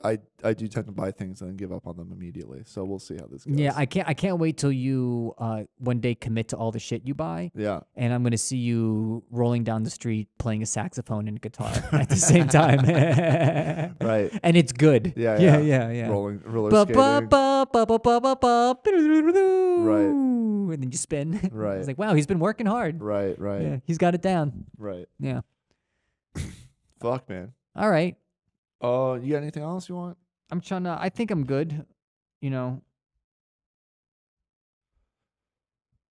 do tend to buy things and then give up on them immediately. So we'll see how this goes. Yeah, I can't wait till you one day commit to all the shit you buy. Yeah. And I'm gonna see you rolling down the street playing a saxophone and a guitar at the same time. Right. And it's good. Yeah. Roller skating. Right. And then you spin. Right. It's like, wow, he's been working hard. Right. Yeah, he's got it down. Right. Yeah. Fuck, man. All right. You got anything else you want? I think I'm good.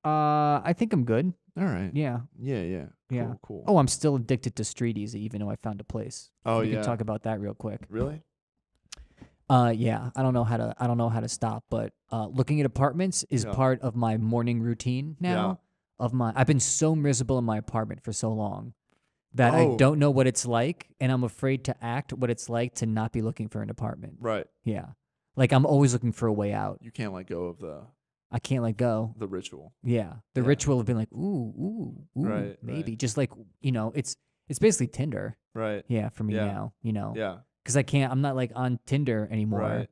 I think I'm good. All right. Yeah. Yeah. Yeah. Cool. Oh, I'm still addicted to Street Easy, even though I found a place. Oh, we can talk about that real quick. Really? Yeah. I don't know how to stop, but looking at apartments is part of my morning routine now. I've been so miserable in my apartment for so long that I don't know what it's like, and I'm afraid to act what it's like to not be looking for an apartment. Right. Yeah. Like I'm always looking for a way out. You can't let go of I can't let go. the ritual. Yeah. The ritual of being like, ooh, right, maybe. Right. Just like, it's basically Tinder. Right. Yeah, for me now, Yeah. Because I'm not like on Tinder anymore, Right.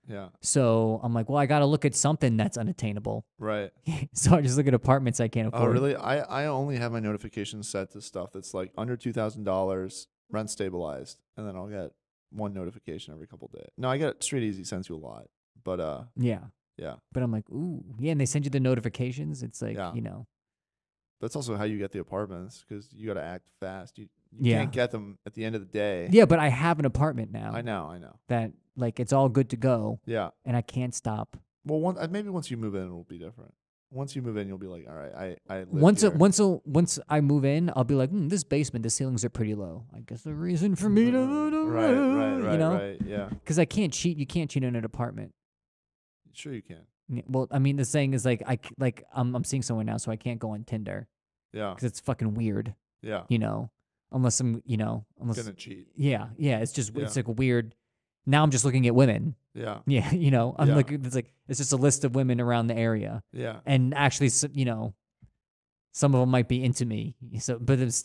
Yeah. So I'm like, well, I got to look at something that's unattainable. Right. So I just look at apartments I can't afford. Oh, really? I only have my notifications set to stuff that's like under $2,000, rent stabilized, and then I'll get one notification every couple days. No, I get Street Easy sends you a lot, but yeah. But I'm like, ooh, yeah, and they send you the notifications. It's like, That's also how you get the apartments, because you got to act fast. You can't get them at the end of the day. Yeah, but I have an apartment now. I know. That like it's all good to go. Yeah. And I can't stop. Well, maybe once you move in, it'll be different. Once you move in, you'll be like, all right, I live once I move in, I'll be like, this basement, the ceilings are pretty low. I guess the reason for me to right, right, yeah. Because I can't cheat. You can't cheat in an apartment. Sure, you can. Yeah, well, I mean, the saying is like I'm seeing someone now, so I can't go on Tinder. Yeah. Because it's fucking weird. Yeah. Unless I'm gonna cheat. Yeah. It's just it's like weird. Now I'm just looking at women. Yeah. Yeah. I'm looking. It's just a list of women around the area. Yeah. And actually, some of them might be into me. So, but it's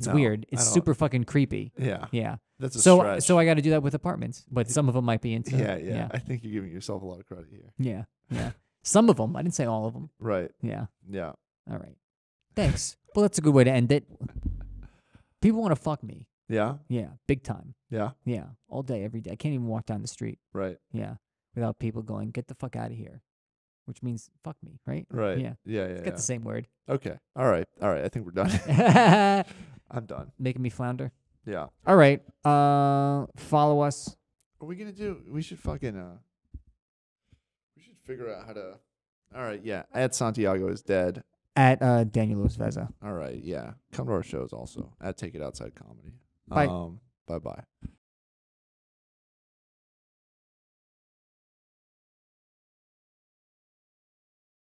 weird. It's super fucking creepy. Yeah. Yeah. That's a stretch. So I got to do that with apartments, but some of them might be into. Yeah. I think you're giving yourself a lot of credit here. Yeah. Some of them. I didn't say all of them. Right. Yeah. Yeah. All right. Thanks. Well, that's a good way to end it. People want to fuck me. Yeah. Yeah. Big time. Yeah. Yeah. All day, every day. I can't even walk down the street. Right. Yeah. Without people going, get the fuck out of here. Which means fuck me, right? Right. Yeah. It's got the same word. Okay. All right. I think we're done. I'm done. Making me flounder. Yeah. All right. Follow us. What are we gonna do? We should fucking we should figure out how to. All right. Yeah. At Santiago is dead. At Daniel Lewis Veza. All right. Yeah. Come to our shows also at Take It Outside Comedy. Bye. Bye.